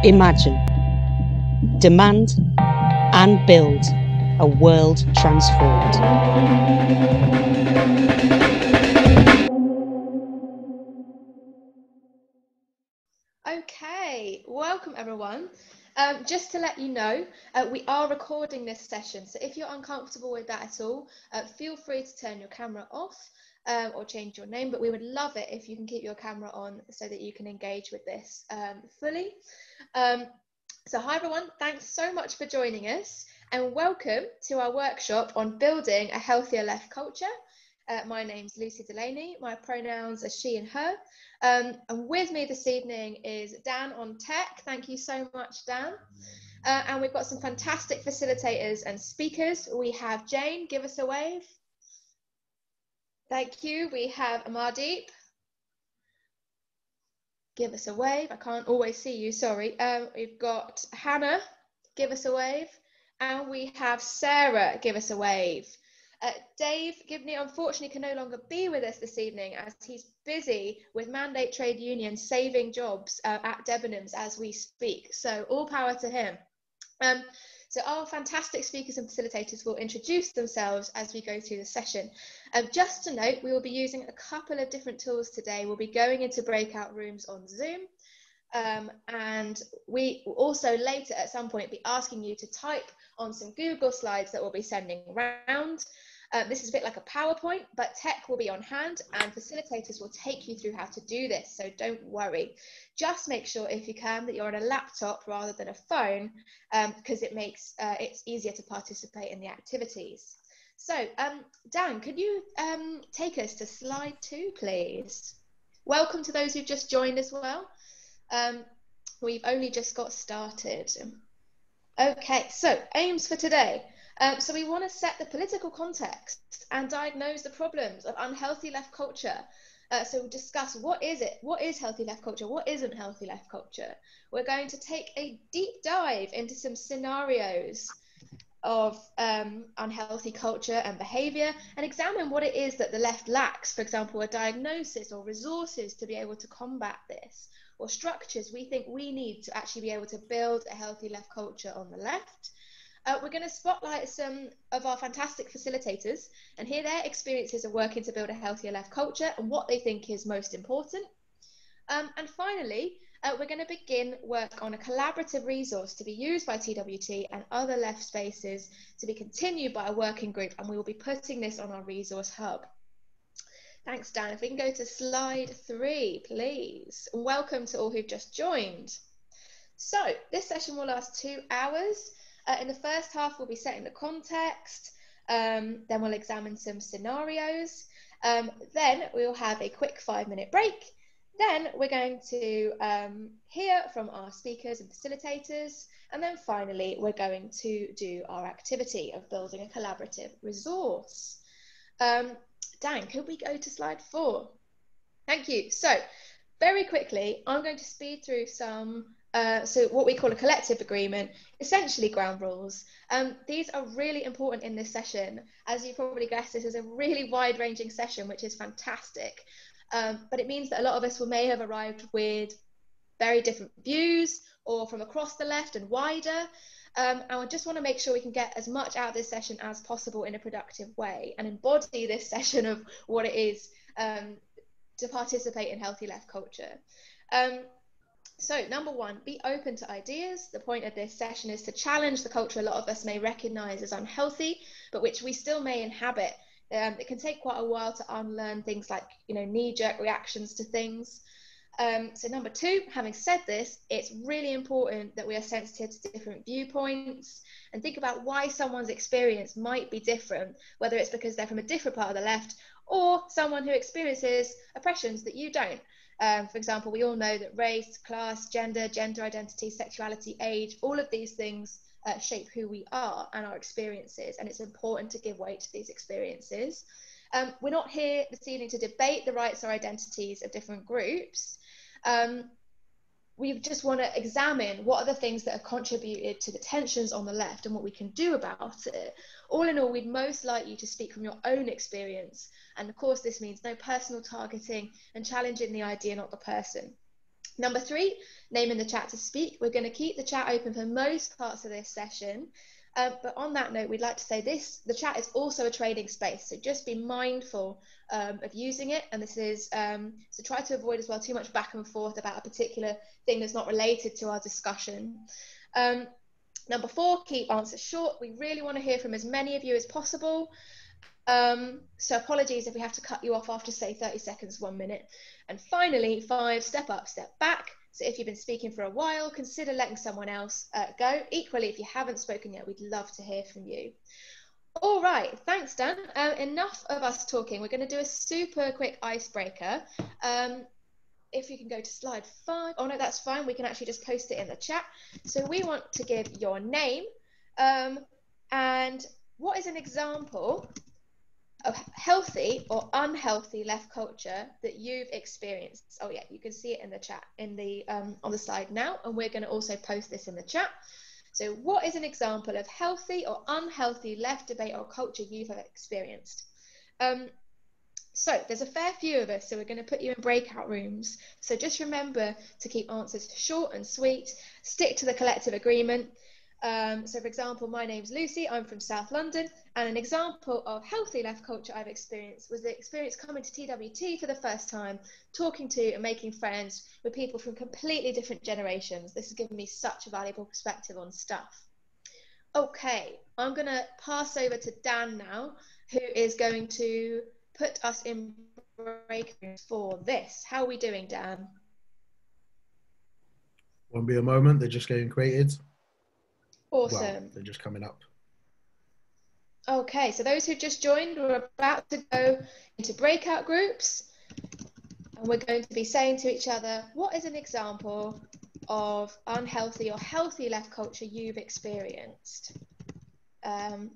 Imagine, demand, and build a world transformed. Okay, welcome everyone. Just to let you know, we are recording this session, so if you're uncomfortable with that at all, feel free to turn your camera off or change your name, but we would love it if you can keep your camera on so that you can engage with this fully. So hi everyone, thanks so much for joining us and welcome to our workshop on building a healthier left culture. My name's Lucy Delaney, my pronouns are she and her, and with me this evening is Dan on tech. Thank you so much, Dan. And we've got some fantastic facilitators and speakers. We have Jane, give us a wave. Thank you. We have Amardeep. Give us a wave. I can't always see you, sorry. We've got Hannah, give us a wave. And we have Sarah, give us a wave. Dave Gibney unfortunately can no longer be with us this evening as he's busy with Mandate Trade Union saving jobs at Debenhams as we speak. So all power to him. So our fantastic speakers and facilitators will introduce themselves as we go through the session. Just to note, we will be using a couple of different tools today. We'll be going into breakout rooms on Zoom. And we will also later at some point be asking you to type on some Google slides that we'll be sending around. This is a bit like a PowerPoint, but tech will be on hand and facilitators will take you through how to do this, so don't worry. Just make sure, if you can, that you're on a laptop rather than a phone, because it makes it's easier to participate in the activities. So, Dan, could you take us to slide 2, please? Welcome to those who've just joined as well. We've only just got started. Okay, so aims for today. So we want to set the political context and diagnose the problems of unhealthy left culture. So we'll discuss what is it, what is healthy left culture, what isn't healthy left culture. We're going to take a deep dive into some scenarios of unhealthy culture and behaviour and examine what it is that the left lacks, for example, a diagnosis or resources to be able to combat this, or structures we think we need to actually be able to build a healthy left culture on the left. We're going to spotlight some of our fantastic facilitators and hear their experiences of working to build a healthier left culture and what they think is most important. And finally, we're going to begin work on a collaborative resource to be used by TWT and other left spaces to be continued by a working group, and we will be putting this on our resource hub. Thanks, Dan. If we can go to slide 3, please. And welcome to all who've just joined. So this session will last 2 hours. In the first half, we'll be setting the context, then we'll examine some scenarios, then we'll have a quick 5-minute break, then we're going to hear from our speakers and facilitators, and then finally we're going to do our activity of building a collaborative resource. Dan, could we go to slide 4? Thank you. So very quickly, I'm going to speed through some so what we call a collective agreement, essentially ground rules. These are really important in this session. As you probably guessed, this is a really wide-ranging session, which is fantastic. But it means that a lot of us may have arrived with very different views or from across the left and wider. And I just want to make sure we can get as much out of this session as possible in a productive way and embody this session of what it is to participate in healthy left culture. So number 1, be open to ideas. The point of this session is to challenge the culture a lot of us may recognize as unhealthy, but which we still may inhabit. It can take quite a while to unlearn things like, knee-jerk reactions to things. So number 2, having said this, it's really important that we are sensitive to different viewpoints and think about why someone's experience might be different, whether it's because they're from a different part of the left or someone who experiences oppressions that you don't. For example, we all know that race, class, gender identity, sexuality, age, all of these things shape who we are and our experiences, and it's important to give weight to these experiences. We're not here this evening to debate the rights or identities of different groups. We just want to examine what are the things that have contributed to the tensions on the left and what we can do about it. All in all, we'd most like you to speak from your own experience. And of course, this means no personal targeting and challenging the idea, not the person. Number 3, name in the chat to speak. We're going to keep the chat open for most parts of this session. But on that note, we'd like to say the chat is also a trading space. So just be mindful of using it. And this is, so try to avoid as well too much back and forth about a particular thing that's not related to our discussion. Number 4, keep answers short. We really want to hear from as many of you as possible. So apologies if we have to cut you off after, say, 30 seconds, 1 minute. And finally, 5, step up, step back. So if you've been speaking for a while, consider letting someone else go. Equally, if you haven't spoken yet, we'd love to hear from you. All right, thanks, Dan. Enough of us talking. We're going to do a super quick icebreaker. If you can go to slide 5. Oh, no, that's fine. We can actually just post it in the chat. So we want to give your name and what is an example of healthy or unhealthy left culture that you've experienced. Oh yeah, you can see it in the chat in the on the slide now, and we're going to also post this in the chat. So what is an example of healthy or unhealthy left debate or culture you've experienced? So there's a fair few of us, so we're going to put you in breakout rooms. So just remember to keep answers short and sweet, stick to the collective agreement. So for example, my name's Lucy, I'm from South London, and an example of healthy left culture I've experienced was the experience coming to TWT for the first time, talking to and making friends with people from completely different generations. This has given me such a valuable perspective on stuff. Okay, I'm going to pass over to Dan now, who is going to put us in breakouts for this. How are we doing, Dan? Won't be a moment, they're just getting created. Awesome. Well, they're just coming up. Okay, so those who just joined, we're about to go into breakout groups, and we're going to be saying to each other, what is an example of unhealthy or healthy left culture you've experienced? And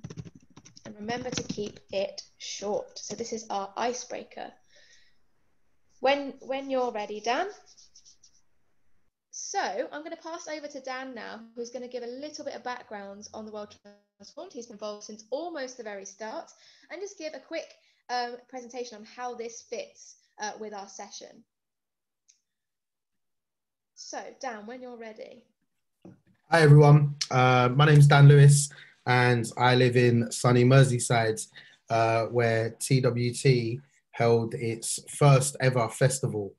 remember to keep it short. So this is our icebreaker. When you're ready, Dan. So I'm going to pass over to Dan now, who's going to give a little bit of background on the World Transformed. He's been involved since almost the very start, and just give a quick presentation on how this fits with our session. So Dan, when you're ready. Hi everyone, my name's Dan Lewis and I live in sunny Merseyside, where TWT held its first ever festival,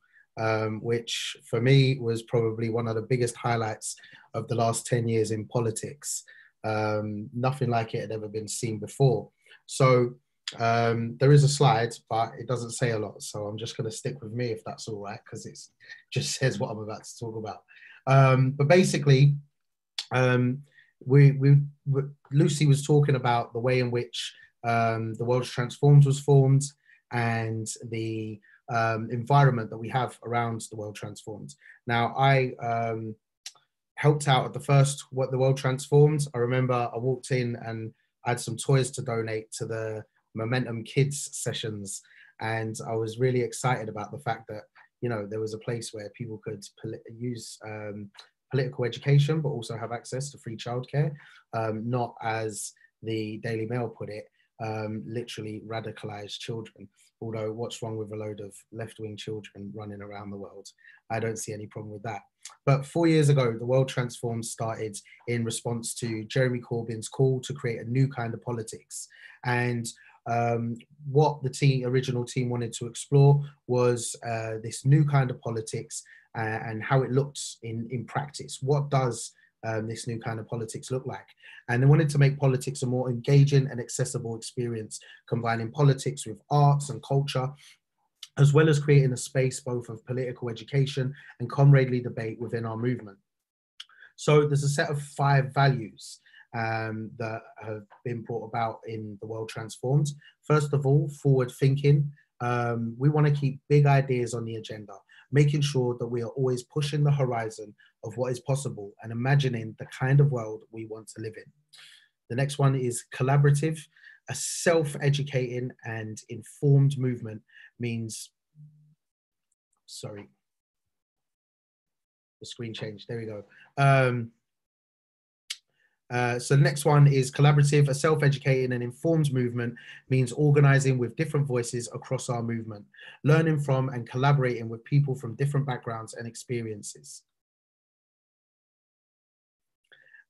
which for me was probably one of the biggest highlights of the last 10 years in politics. Nothing like it had ever been seen before. So there is a slide, but it doesn't say a lot. So I'm just going to stick with me if that's all right, because it just says what I'm about to talk about. But basically, Lucy was talking about the way in which the World Transformed was formed and the environment that we have around the World Transformed. Now, I helped out at the first the World Transformed. I remember I walked in and I had some toys to donate to the Momentum Kids sessions, and I was really excited about the fact that, you know, there was a place where people could use political education, but also have access to free childcare, not, as the Daily Mail put it, literally radicalized children. Although what's wrong with a load of left-wing children running around the world? I don't see any problem with that. But 4 years ago, the World Transformed started in response to Jeremy Corbyn's call to create a new kind of politics. And what the original team wanted to explore was this new kind of politics and how it looked in practice. What does this new kind of politics look like? And they wanted to make politics a more engaging and accessible experience, combining politics with arts and culture, as well as creating a space both of political education and comradely debate within our movement. So there's a set of 5 values that have been brought about in the World Transformed. First of all, forward thinking. We want to keep big ideas on the agenda, making sure that we are always pushing the horizon of what is possible and imagining the kind of world we want to live in. The next one is collaborative. A self-educating and informed movement means, sorry, the screen changed, there we go. So the next one is collaborative. A self-educating and informed movement means organizing with different voices across our movement, learning from and collaborating with people from different backgrounds and experiences.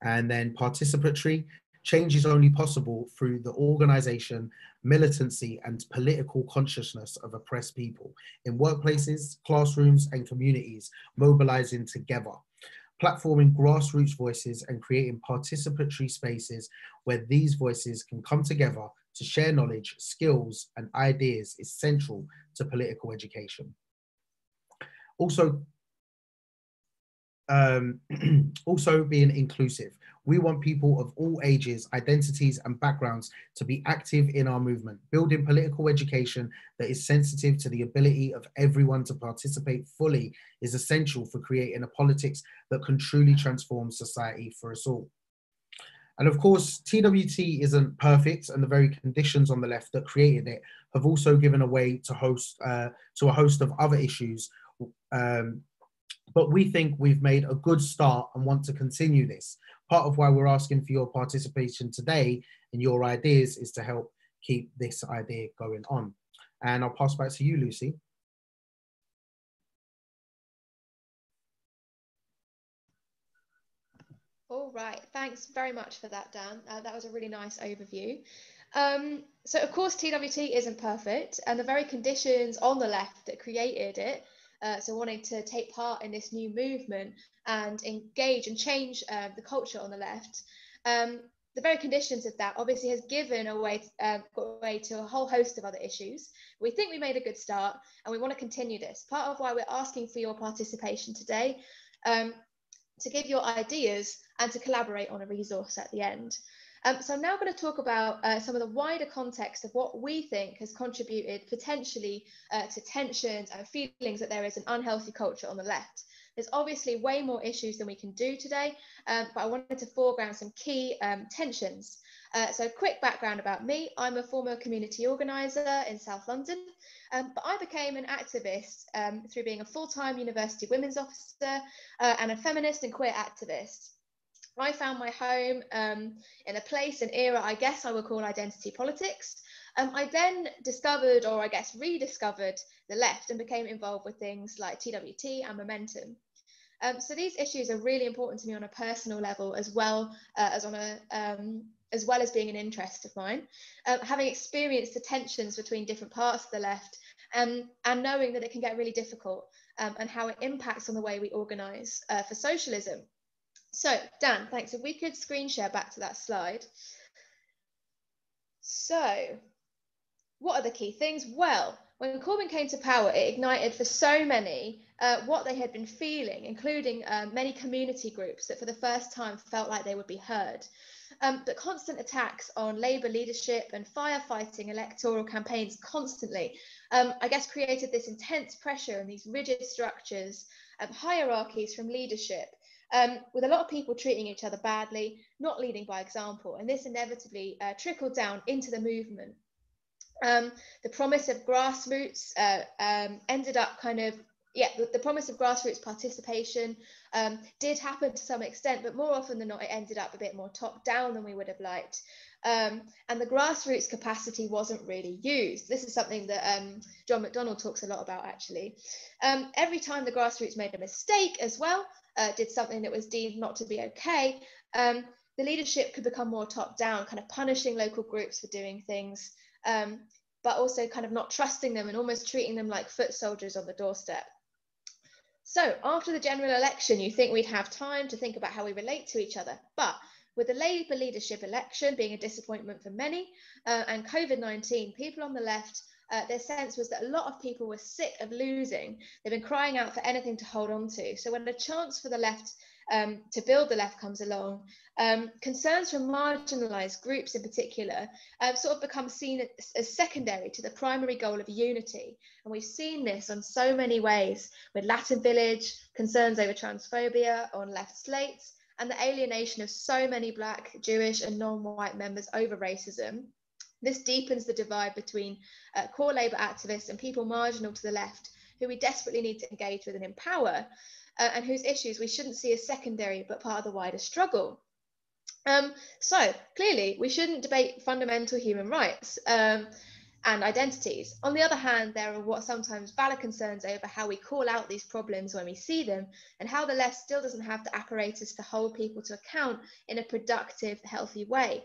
And then participatory. Change is only possible through the organization, militancy, and political consciousness of oppressed people in workplaces, classrooms, and communities, mobilizing together. Platforming grassroots voices and creating participatory spaces where these voices can come together to share knowledge, skills, and ideas is central to political education. Also being inclusive. We want people of all ages, identities, and backgrounds to be active in our movement. Building political education that is sensitive to the ability of everyone to participate fully is essential for creating a politics that can truly transform society for us all. And of course, TWT isn't perfect, and the very conditions on the left that created it have also given way to a host of other issues. But we think we've made a good start and want to continue this. Part of why we're asking for your participation today and your ideas is to help keep this idea going on. And I'll pass back to you, Lucy. All right, thanks very much for that, Dan. That was a really nice overview. So of course, TWT isn't perfect, and the very conditions on the left that created it, so wanting to take part in this new movement and engage and change the culture on the left, the very conditions of that obviously has given way to a whole host of other issues. We think we made a good start, and we want to continue this. Part of why we're asking for your participation today, to give your ideas and to collaborate on a resource at the end. So I'm now going to talk about some of the wider context of what we think has contributed potentially to tensions and feelings that there is an unhealthy culture on the left. There's obviously way more issues than we can do today, but I wanted to foreground some key tensions. So quick background about me. I'm a former community organiser in South London, but I became an activist through being a full-time university women's officer and a feminist and queer activist. I found my home in a place, an era, I guess I would call identity politics. I then discovered, or I guess rediscovered, the left and became involved with things like TWT and Momentum. So these issues are really important to me on a personal level, as well as being an interest of mine. Having experienced the tensions between different parts of the left, and knowing that it can get really difficult, and how it impacts on the way we organise for socialism. So, Dan, thanks. If we could screen share back to that slide. So, what are the key things? Well, when Corbyn came to power, it ignited for so many what they had been feeling, including many community groups that for the first time felt like they would be heard. But constant attacks on Labour leadership and firefighting electoral campaigns constantly, I guess, created this intense pressure and these rigid structures, hierarchies from leadership, with a lot of people treating each other badly, not leading by example. And this inevitably trickled down into the movement. The promise of grassroots ended up the promise of grassroots participation did happen to some extent, but more often than not, it ended up a bit more top down than we would have liked. And the grassroots capacity wasn't really used. This is something that John McDonnell talks a lot about, actually. Every time the grassroots made a mistake as well, did something that was deemed not to be okay, the leadership could become more top down, kind of punishing local groups for doing things, but also kind of not trusting them and almost treating them like foot soldiers on the doorstep. So after the general election, you think we'd have time to think about how we relate to each other. But with the Labour leadership election being a disappointment for many, and COVID-19, people on the left, their sense was that a lot of people were sick of losing. They've been crying out for anything to hold on to. So when a chance for the left to build the left comes along, concerns from marginalised groups in particular sort of become seen as secondary to the primary goal of unity. And we've seen this on so many ways with Latin Village, concerns over transphobia on left slates, and the alienation of so many Black, Jewish and non-white members over racism. This deepens the divide between core Labour activists and people marginal to the left, who we desperately need to engage with and empower, and whose issues we shouldn't see as secondary but part of the wider struggle. So clearly we shouldn't debate fundamental human rights and identities. On the other hand, there are what sometimes valid concerns over how we call out these problems when we see them, and how the left still doesn't have the apparatus to hold people to account in a productive, healthy way.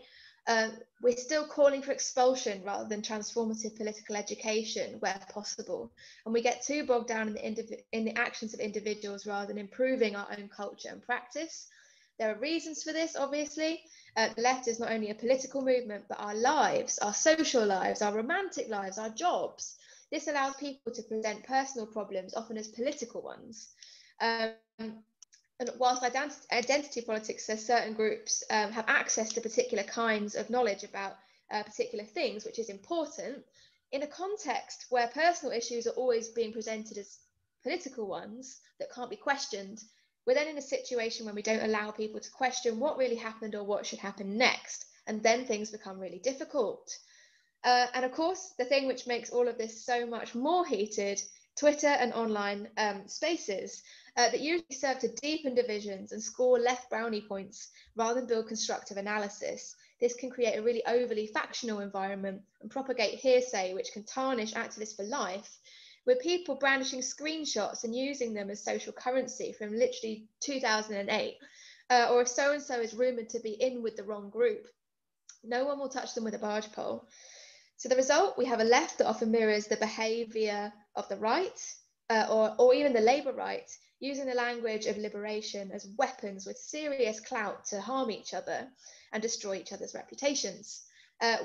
We're still calling for expulsion rather than transformative political education where possible, and we get too bogged down in the actions of individuals rather than improving our own culture and practice. There are reasons for this, obviously. The left is not only a political movement, but our lives, our social lives, our romantic lives, our jobs. This allows people to present personal problems, often as political ones. And whilst identity politics says certain groups have access to particular kinds of knowledge about particular things, which is important, in a context where personal issues are always being presented as political ones that can't be questioned, we're then in a situation when we don't allow people to question what really happened or what should happen next, and then things become really difficult. And of course, the thing which makes all of this so much more heated, Twitter and online spaces that usually serve to deepen divisions and score left brownie points rather than build constructive analysis. This can create a really overly factional environment and propagate hearsay, which can tarnish activists for life, with people brandishing screenshots and using them as social currency from literally 2008, or if so-and-so is rumoured to be in with the wrong group, no one will touch them with a barge pole. So the result, we have a left that often mirrors the behaviour of the right, or even the Labour right, using the language of liberation as weapons with serious clout to harm each other and destroy each other's reputations.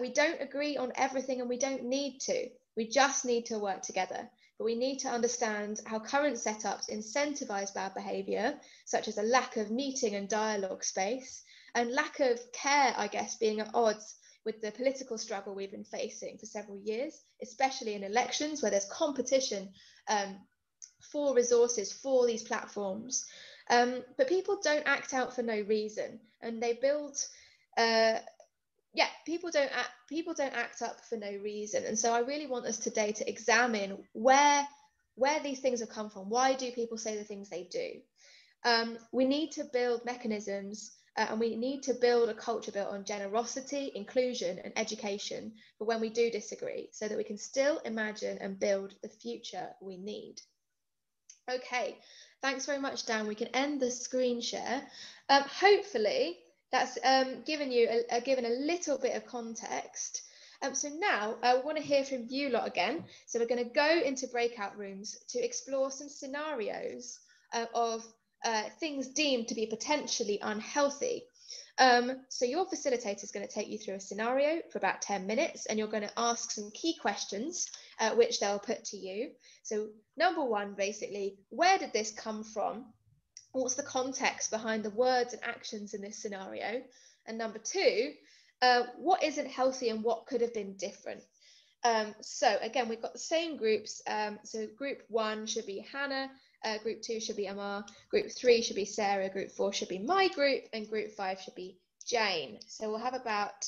We don't agree on everything, and we don't need to. We just need to work together. But we need to understand how current setups incentivise bad behaviour, such as a lack of meeting and dialogue space, and lack of care, I guess, being at odds with the political struggle we've been facing for several years, especially in elections where there's competition for resources for these platforms. But people don't act out for no reason, and they build people don't act up for no reason. And so I really want us today to examine where these things have come from. Why do people say the things they do? We need to build mechanisms and we need to build a culture built on generosity, inclusion and education for when we do disagree, so that we can still imagine and build the future we need. Okay, thanks very much, Dan. We can end the screen share. Hopefully that's given a little bit of context. So now I want to hear from you lot again. So we're going to go into breakout rooms to explore some scenarios of things deemed to be potentially unhealthy. So your facilitator is going to take you through a scenario for about 10 minutes, and you're going to ask some key questions which they'll put to you. So number one, basically, where did this come from? What's the context behind the words and actions in this scenario? And number two, what isn't healthy and what could have been different? So again, we've got the same groups. So group one should be Hannah, group two should be Amar, group three should be Sarah, group four should be my group, and group five should be Jane. So we'll have about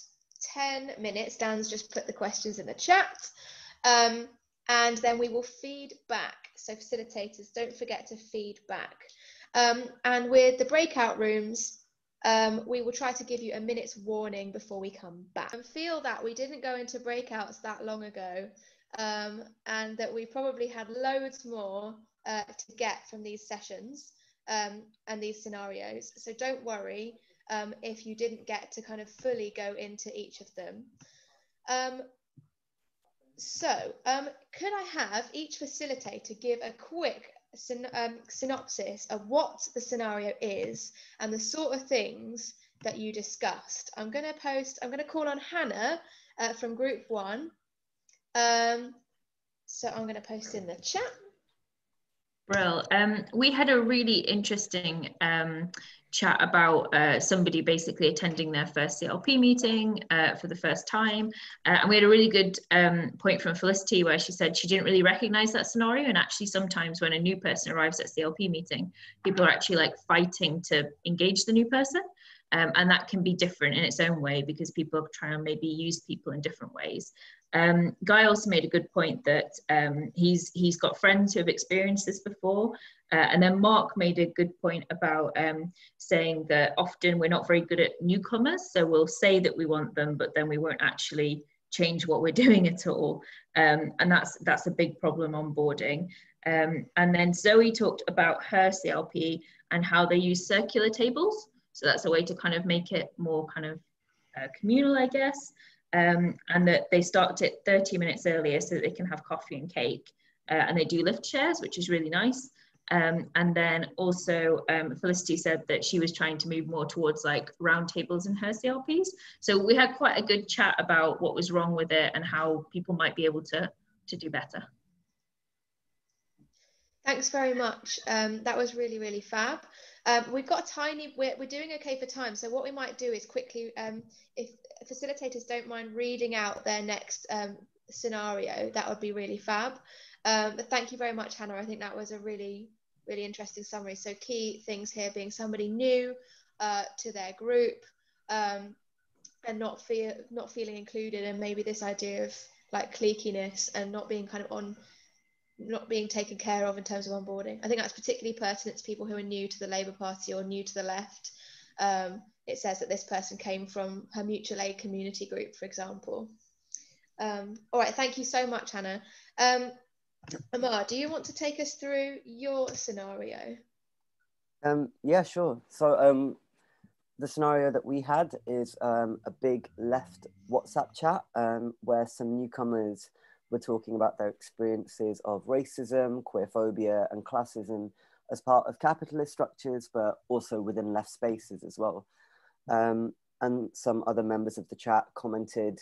10 minutes. Dan's just put the questions in the chat. And then we will feed back. So facilitators, don't forget to feed back. And with the breakout rooms, we will try to give you a minute's warning before we come back. And feel that we didn't go into breakouts that long ago, and that we probably had loads more to get from these sessions and these scenarios. So don't worry if you didn't get to kind of fully go into each of them. Could I have each facilitator give a quick synopsis of what the scenario is and the sort of things that you discussed? I'm going to call on Hannah from group one. So I'm going to post in the chat. Brill. We had a really interesting chat about somebody basically attending their first CLP meeting for the first time. And we had a really good point from Felicity where she said she didn't really recognize that scenario. And actually sometimes when a new person arrives at CLP meeting, people are actually like fighting to engage the new person. And that can be different in its own way because people try and maybe use people in different ways. Guy also made a good point that he's got friends who have experienced this before. And then Mark made a good point about saying that often we're not very good at newcomers. So we'll say that we want them, but then we won't actually change what we're doing at all. And that's a big problem onboarding. And then Zoe talked about her CLP and how they use circular tables. So that's a way to kind of make it more kind of communal, I guess. And that they start it 30 minutes earlier so that they can have coffee and cake. And they do lift shares, which is really nice. And then also Felicity said that she was trying to move more towards like round tables in her CLPs. So we had quite a good chat about what was wrong with it and how people might be able to do better. Thanks very much. That was really, really fab. We've got a tiny, we're doing okay for time. So what we might do is quickly, if facilitators don't mind reading out their next scenario, that would be really fab. But thank you very much, Hannah. I think that was a really, really interesting summary. So key things here being somebody new to their group and not feeling included, and maybe this idea of like cliquiness and not being kind of not being taken care of in terms of onboarding. I think that's particularly pertinent to people who are new to the Labour Party or new to the left. It says that this person came from her mutual aid community group, for example. All right, thank you so much, Hannah. Amar, do you want to take us through your scenario? Yeah, sure. So the scenario that we had is a big left WhatsApp chat where some newcomers were talking about their experiences of racism, queerphobia, and classism as part of capitalist structures, but also within left spaces as well. And some other members of the chat commented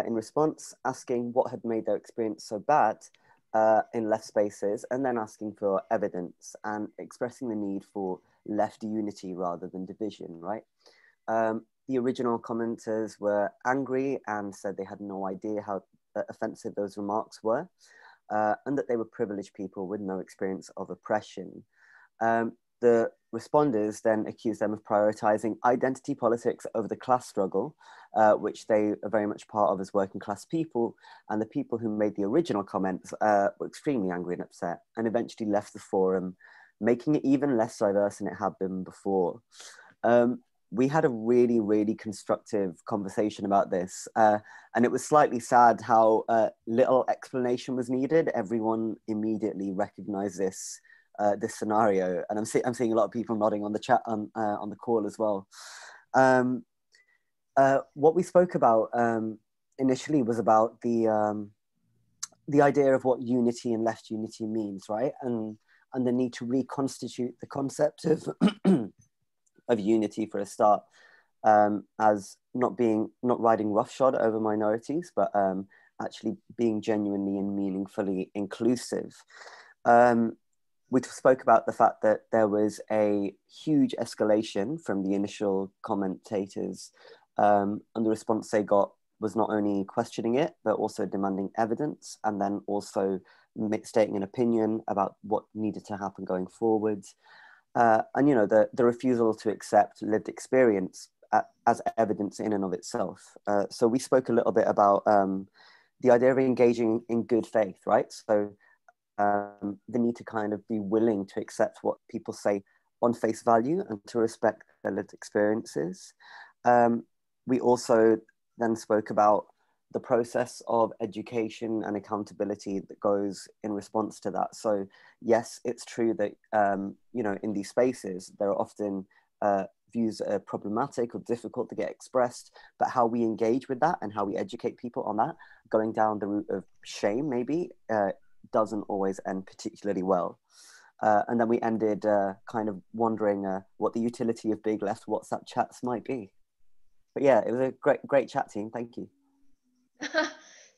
in response, asking what had made their experience so bad in left spaces, and then asking for evidence and expressing the need for left unity rather than division, right? The original commenters were angry and said they had no idea how offensive those remarks were, and that they were privileged people with no experience of oppression. The responders then accused them of prioritizing identity politics over the class struggle, which they are very much part of as working class people. And the people who made the original comments were extremely angry and upset and eventually left the forum, making it even less diverse than it had been before. We had a really, really constructive conversation about this. And it was slightly sad how little explanation was needed. Everyone immediately recognized this scenario. And I'm seeing a lot of people nodding on the chat on the call as well. What we spoke about initially was about the idea of what unity and left unity means, right? And the need to reconstitute the concept of of unity for a start, as not riding roughshod over minorities, but actually being genuinely and meaningfully inclusive. We spoke about the fact that there was a huge escalation from the initial commentators, and the response they got was not only questioning it, but also demanding evidence, and then also stating an opinion about what needed to happen going forwards. And you know, the refusal to accept lived experience as evidence in and of itself. So we spoke a little bit about the idea of engaging in good faith, right? So the need to kind of be willing to accept what people say on face value and to respect their lived experiences. We also then spoke about the process of education and accountability that goes in response to that. So yes, it's true that, you know, in these spaces, there are often views that are problematic or difficult to get expressed, but how we engage with that and how we educate people on that, going down the route of shame maybe, doesn't always end particularly well. And then we ended kind of wondering what the utility of big left WhatsApp chats might be. But yeah, it was a great chat, team. Thank you.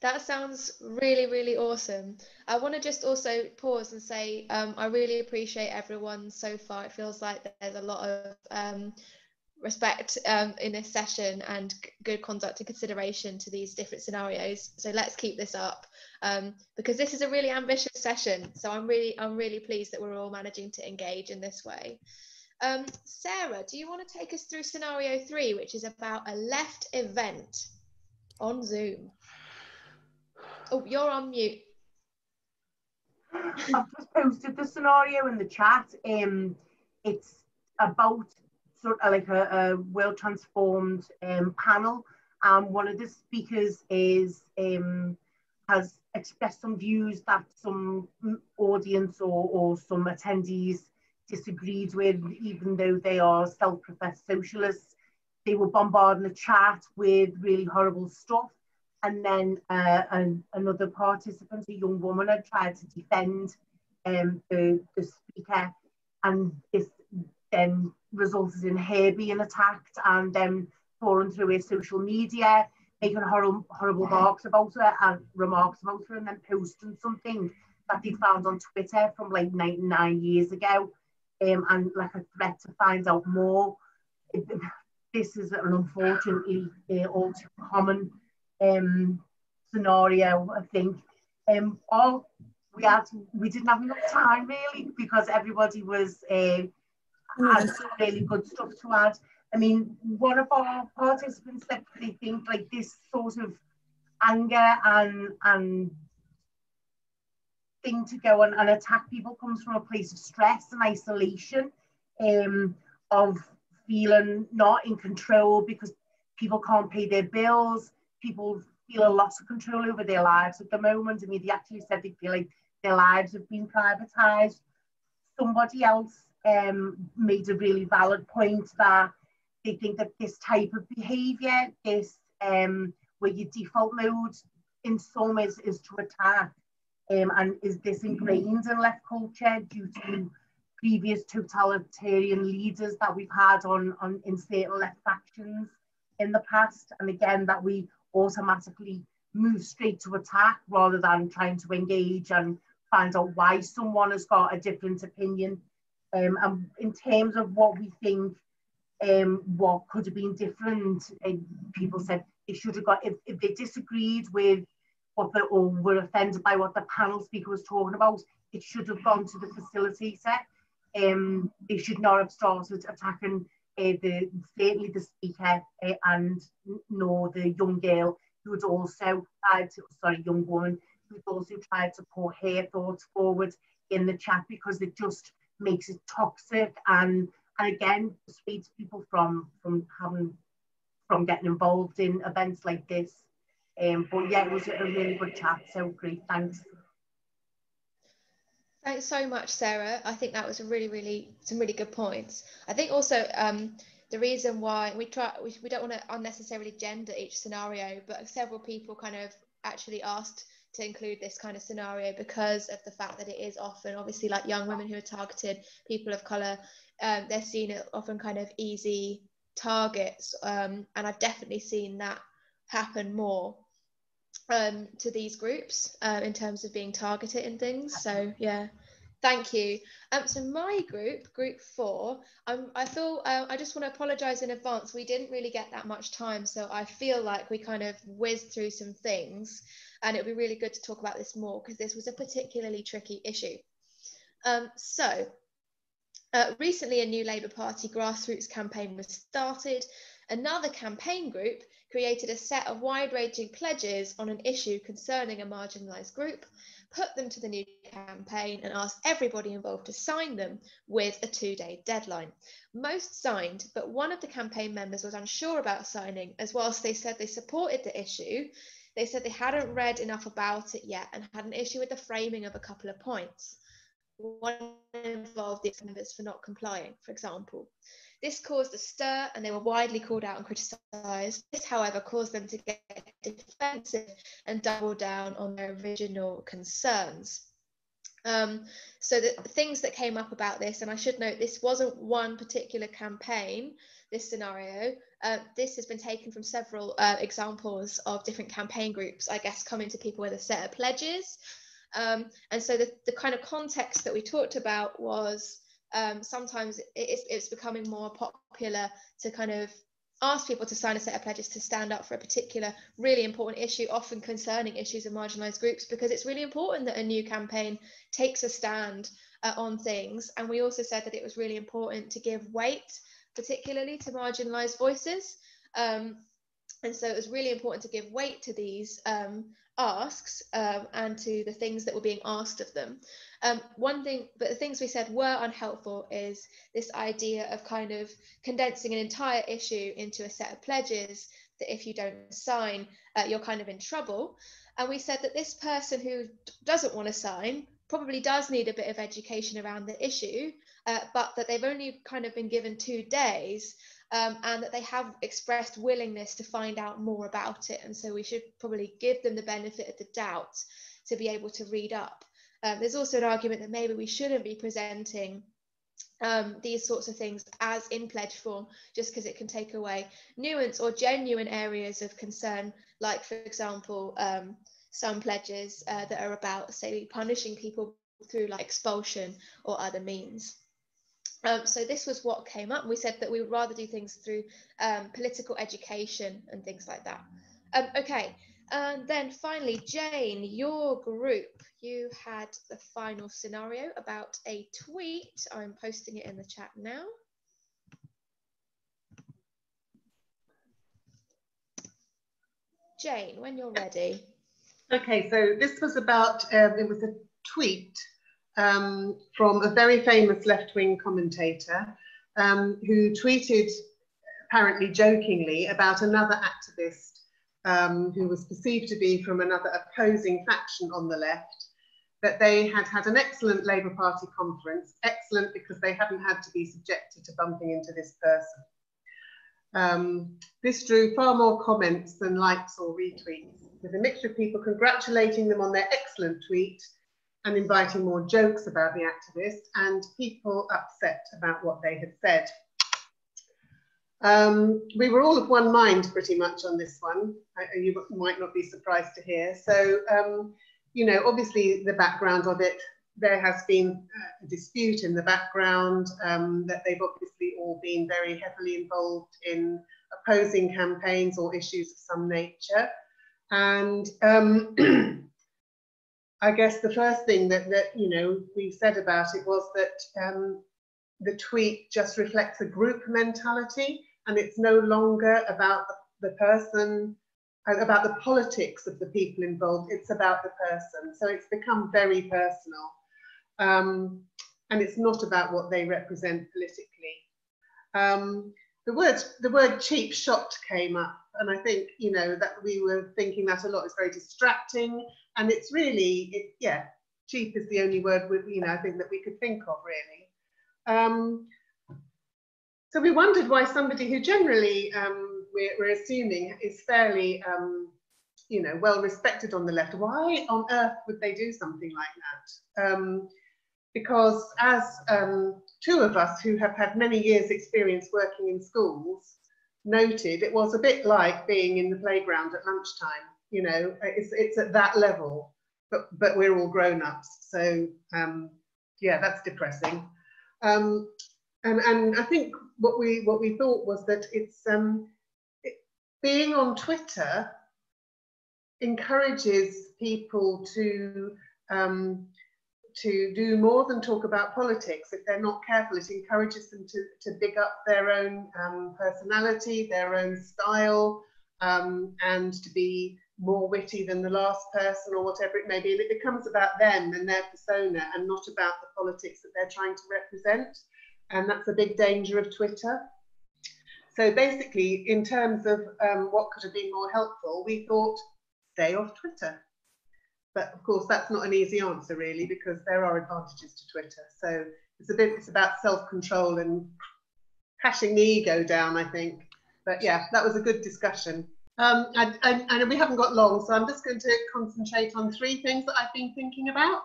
That sounds really, really awesome. I want to just also pause and say I really appreciate everyone so far. It feels like there's a lot of respect in this session and good conduct and consideration to these different scenarios. So let's keep this up because this is a really ambitious session. So I'm really pleased that we're all managing to engage in this way. Sarah, do you want to take us through scenario 3, which is about a left event on Zoom? Oh, you're on mute. I've just posted the scenario in the chat. It's about sort of like a World Transformed panel. One of the speakers has expressed some views that some audience or some attendees disagreed with, even though they are self-professed socialists. They were bombarding the chat with really horrible stuff. And then another participant, a young woman, had tried to defend the speaker, and this then resulted in her being attacked and then falling through her social media, making horrible remarks about her, and then posting something that they found on Twitter from like 99 years ago, and like a threat to find out more. This is an unfortunately all too common scenario, I think. We didn't have enough time really, because everybody had some really good stuff to add. I mean, one of our participants said they think like this sort of anger and thing to go and attack people comes from a place of stress and isolation, of feeling not in control because people can't pay their bills. People feel a loss of control over their lives at the moment. I mean, they actually said they feel like their lives have been privatised. Somebody else made a really valid point that they think that this type of behaviour, this where your default mode in some is to attack, and is this ingrained in left culture due to previous totalitarian leaders that we've had in certain left factions in the past, and again that we automatically move straight to attack rather than trying to engage and find out why someone has got a different opinion. And in terms of what we think, what could have been different, people said they should have got, if they disagreed with or were offended by what the panel speaker was talking about, it should have gone to the facilitator. They should not have started attacking certainly the speaker, and nor the young girl who had also young woman who also tried to put her thoughts forward in the chat, because it just makes it toxic and again dissuades people from getting involved in events like this. But yeah, it was a really good chat, so great, thanks. Thanks so much, Sarah. I think that was some really good points. I think also the reason why we don't want to unnecessarily gender each scenario, but several people kind of actually asked to include this kind of scenario because of the fact that it is often obviously like young women who are targeted, people of colour, they're seen as often kind of easy targets, and I've definitely seen that happen more to these groups in terms of being targeted and things. So yeah, thank you. So my group 4, I feel I just want to apologize in advance. We didn't really get that much time, so I feel like we kind of whizzed through some things, and it would be really good to talk about this more because this was a particularly tricky issue. Recently a new Labour Party grassroots campaign was started. Another campaign group created a set of wide-ranging pledges on an issue concerning a marginalised group, put them to the new campaign and asked everybody involved to sign them with a 2-day deadline. Most signed, but one of the campaign members was unsure about signing, as whilst they said they supported the issue, they said they hadn't read enough about it yet and had an issue with the framing of a couple of points. One involved the members for not complying, for example. This caused a stir and they were widely called out and criticised. This, however, caused them to get defensive and double down on their original concerns. So the things that came up about this, and I should note this wasn't one particular campaign, this scenario, this has been taken from several examples of different campaign groups, I guess, coming to people with a set of pledges. And so the kind of context that we talked about was sometimes it's becoming more popular to kind of ask people to sign a set of pledges to stand up for a particular really important issue, often concerning issues of marginalised groups, because it's really important that a new campaign takes a stand on things. And we also said that it was really important to give weight, particularly to marginalised voices. And so it was really important to give weight to these asks and to the things that were being asked of them. One thing, but the things we said were unhelpful is this idea of kind of condensing an entire issue into a set of pledges that if you don't sign, you're kind of in trouble. And we said that this person who doesn't want to sign probably does need a bit of education around the issue, but that they've only kind of been given 2 days, and that they have expressed willingness to find out more about it. And so we should probably give them the benefit of the doubt to be able to read up. There's also an argument that maybe we shouldn't be presenting these sorts of things as in pledge form, just because it can take away nuance or genuine areas of concern, like, for example, some pledges that are about, say, punishing people through like expulsion or other means. So this was what came up. We said that we would rather do things through political education and things like that. Okay, and then finally, Jane, your group, you had the final scenario about a tweet. I'm posting it in the chat now. Jane, when you're ready. Okay, so this was about, it was a tweet from a very famous left-wing commentator who tweeted, apparently jokingly, about another activist who was perceived to be from another opposing faction on the left, that they had had an excellent Labour Party conference, excellent because they hadn't had to be subjected to bumping into this person. This drew far more comments than likes or retweets, with a mixture of people congratulating them on their excellent tweet and inviting more jokes about the activist, and people upset about what they had said. We were all of one mind pretty much on this one. You might not be surprised to hear. So, you know, obviously the background of it, there has been a dispute in the background, that they've obviously all been very heavily involved in opposing campaigns or issues of some nature. And I guess the first thing that you know, we said about it was that the tweet just reflects a group mentality, and it's no longer about the person, about the politics of the people involved. It's about the person. So it's become very personal. And it's not about what they represent politically. The word cheap shot came up, and I think, you know, that we were thinking that a lot. It's very distracting, and it's really, yeah, cheap is the only word you know, I think that we could think of, really. So we wondered why somebody who generally we're assuming is fairly you know, well respected on the left, why on earth would they do something like that? Because as two of us who have had many years experience working in schools noted, it was a bit like being in the playground at lunchtime. You know, it's at that level, but we're all grown-ups. So yeah, that's depressing. And I think what we thought was that it's being on Twitter encourages people to do more than talk about politics. If they're not careful, it encourages them to big up their own personality, their own style, and to be more witty than the last person or whatever it may be. And it becomes about them and their persona and not about the politics that they're trying to represent. And that's a big danger of Twitter. So basically, in terms of what could have been more helpful, we thought, stay off Twitter. But of course, that's not an easy answer, really, because there are advantages to Twitter. So it's about self-control and crashing the ego down, I think. But yeah, that was a good discussion. And we haven't got long, so I'm just going to concentrate on 3 things that I've been thinking about.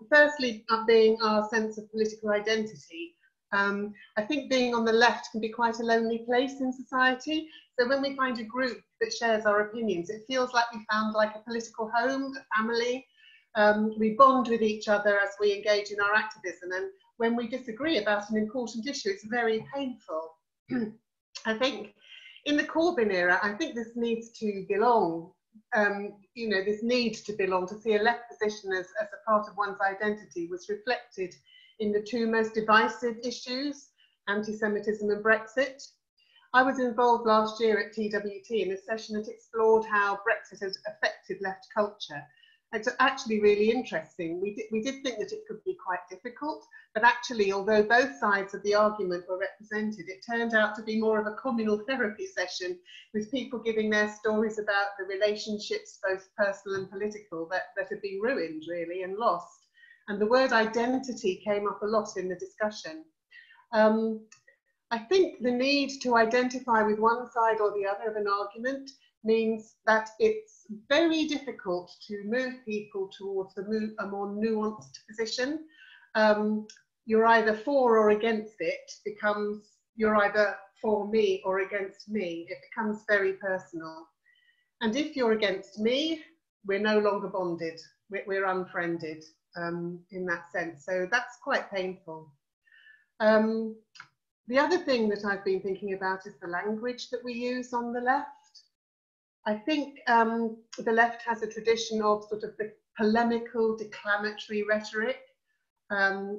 Firstly, being our sense of political identity. I think being on the left can be quite a lonely place in society. So when we find a group that shares our opinions, it feels like we found like a political home, a family. We bond with each other as we engage in our activism. And when we disagree about an important issue, it's very painful. I think in the Corbyn era, I think this needs to belong you know, this need to belong, to see a left position as a part of one's identity, was reflected in the two most divisive issues, anti-Semitism and Brexit. I was involved last year at TWT in a session that explored how Brexit has affected left culture. It's actually really interesting. We did think that it could be quite difficult, but actually, although both sides of the argument were represented, it turned out to be more of a communal therapy session, with people giving their stories about the relationships, both personal and political, that had been ruined, really, and lost. And the word identity came up a lot in the discussion. I think the need to identify with one side or the other of an argument means that it's very difficult to move people towards a more nuanced position. You're either for or against it, becomes you're either for me or against me. It becomes very personal. And if you're against me, we're no longer bonded. We're unfriended in that sense. So that's quite painful. The other thing that I've been thinking about is the language that we use on the left. I think the left has a tradition of sort of the polemical, declamatory rhetoric,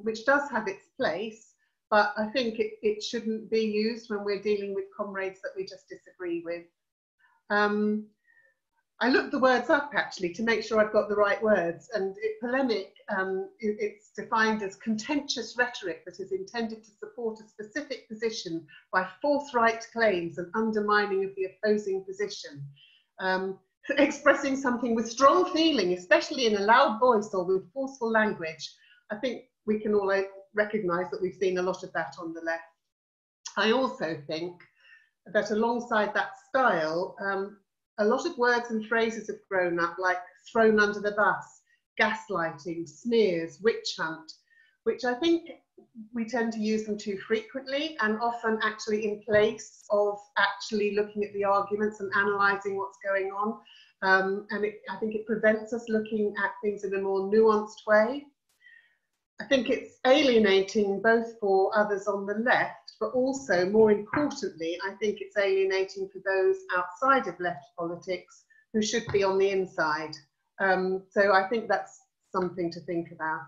which does have its place, but I think it shouldn't be used when we're dealing with comrades that we just disagree with. I looked the words up actually to make sure I've got the right words, and polemic, it's defined as contentious rhetoric that is intended to support a specific position by forthright claims and undermining of the opposing position. Expressing something with strong feeling, especially in a loud voice or with forceful language. I think we can all recognise that we've seen a lot of that on the left. I also think that alongside that style, a lot of words and phrases have grown up, like thrown under the bus, gaslighting, smears, witch hunt, which I think we tend to use them too frequently and often actually in place of actually looking at the arguments and analysing what's going on. I think it prevents us looking at things in a more nuanced way. I think it's alienating both for others on the left, but also, more importantly, I think it's alienating for those outside of left politics who should be on the inside. So I think that's something to think about.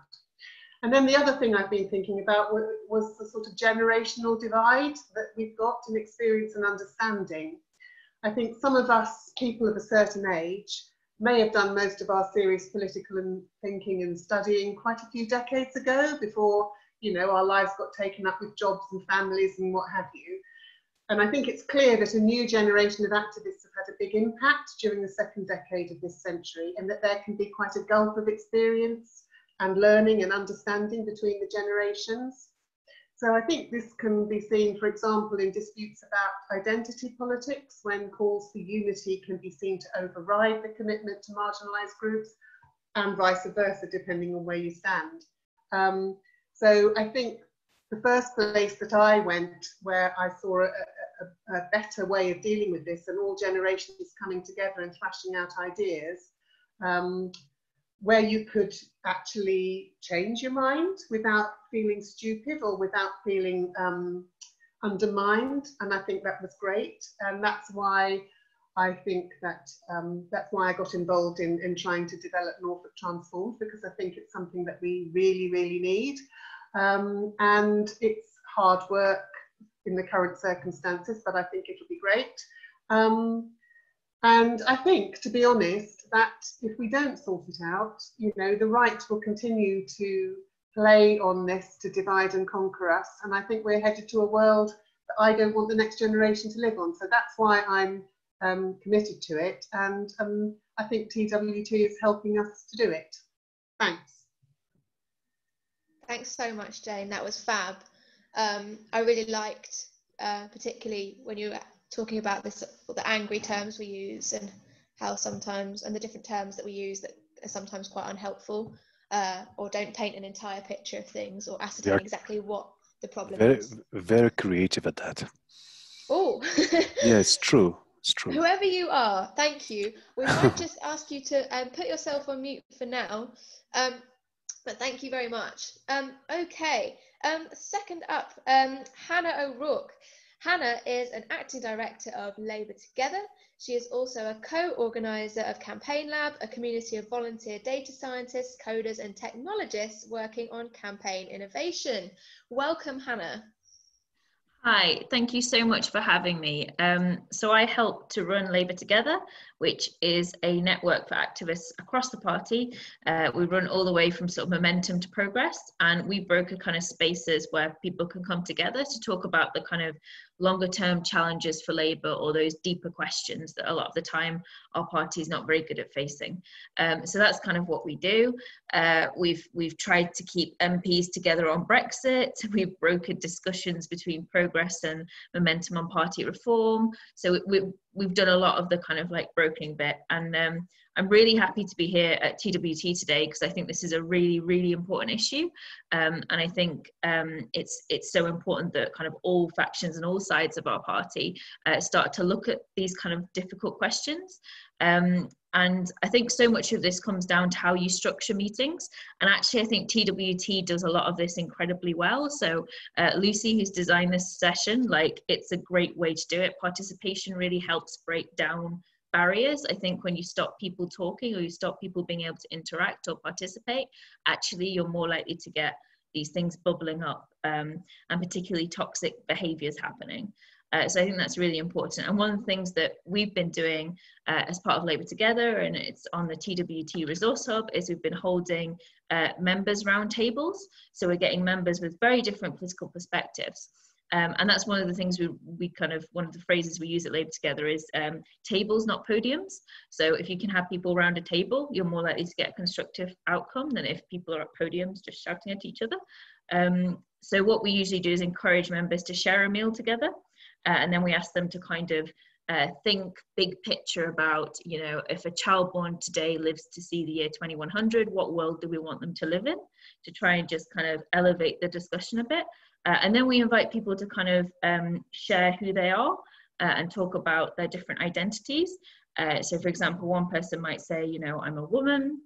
And then the other thing I've been thinking about was the sort of generational divide that we've got in experience and understanding. I think some of us, people of a certain age, may have done most of our serious political thinking and studying quite a few decades ago, before, you know, our lives got taken up with jobs and families and what have you. And I think it's clear that a new generation of activists have had a big impact during the second decade of this century, and that there can be quite a gulf of experience and learning and understanding between the generations. So I think this can be seen, for example, in disputes about identity politics, when calls for unity can be seen to override the commitment to marginalised groups, and vice versa, depending on where you stand. So I think the first place that I went where I saw a better way of dealing with this, and all generations coming together and thrashing out ideas, where you could actually change your mind without feeling stupid or without feeling undermined. And I think that was great. And that's why I think that that's why I got involved in trying to develop Norfolk Transformed, because I think it's something that we really, really need. And it's hard work in the current circumstances, but I think it'll be great. And I think, to be honest, that if we don't sort it out, you know, the right will continue to play on this to divide and conquer us. And I think we're headed to a world that I don't want the next generation to live on. So that's why I'm committed to it. And I think TWT is helping us to do it. Thanks. Thanks so much, Jane. That was fab. I really liked, particularly when you were talking about this, the angry terms we use, and how sometimes, and the different terms that we use that are sometimes quite unhelpful, or don't paint an entire picture of things, or ascertain exactly what the problem is. Very creative at that. Oh, yeah, it's true. It's true. Whoever you are, thank you. We might just ask you to put yourself on mute for now, but thank you very much. Okay, second up, Hannah O'Rourke. Hannah is an acting director of Labour Together. She is also a co-organiser of Campaign Lab, a community of volunteer data scientists, coders and technologists working on campaign innovation. Welcome, Hannah. Hi, thank you so much for having me. So I help to run Labour Together, which is a network for activists across the party. We run all the way from sort of momentum to progress, and we broker kind of spaces where people can come together to talk about the kind of longer term challenges for Labour, or those deeper questions that a lot of the time our party is not very good at facing. So that's kind of what we do. We've tried to keep MPs together on Brexit. We've brokered discussions between progress and momentum on party reform. So we've done a lot of the kind of like brokering bit, and I'm really happy to be here at TWT today because I think this is a really, really important issue, and I think it's so important that kind of all factions and all sides of our party start to look at these kind of difficult questions. And I think so much of this comes down to how you structure meetings. And actually, I think TWT does a lot of this incredibly well. So Lucy, who's designed this session, like, it's a great way to do it. Participation really helps break down barriers. I think when you stop people talking, or you stop people being able to interact or participate, actually you're more likely to get these things bubbling up, and particularly toxic behaviors happening. So I think that's really important. And one of the things that we've been doing as part of Labour Together, and it's on the TWT Resource Hub, is we've been holding members roundtables. So we're getting members with very different political perspectives. And that's one of the things one of the phrases we use at Labour Together is tables, not podiums. So if you can have people around a table, you're more likely to get a constructive outcome than if people are at podiums just shouting at each other. So what we usually do is encourage members to share a meal together. And then we ask them to kind of think big picture about, you know, if a child born today lives to see the year 2100, what world do we want them to live in? To try and just kind of elevate the discussion a bit. And then we invite people to kind of share who they are and talk about their different identities. So for example, one person might say, you know, I'm a woman.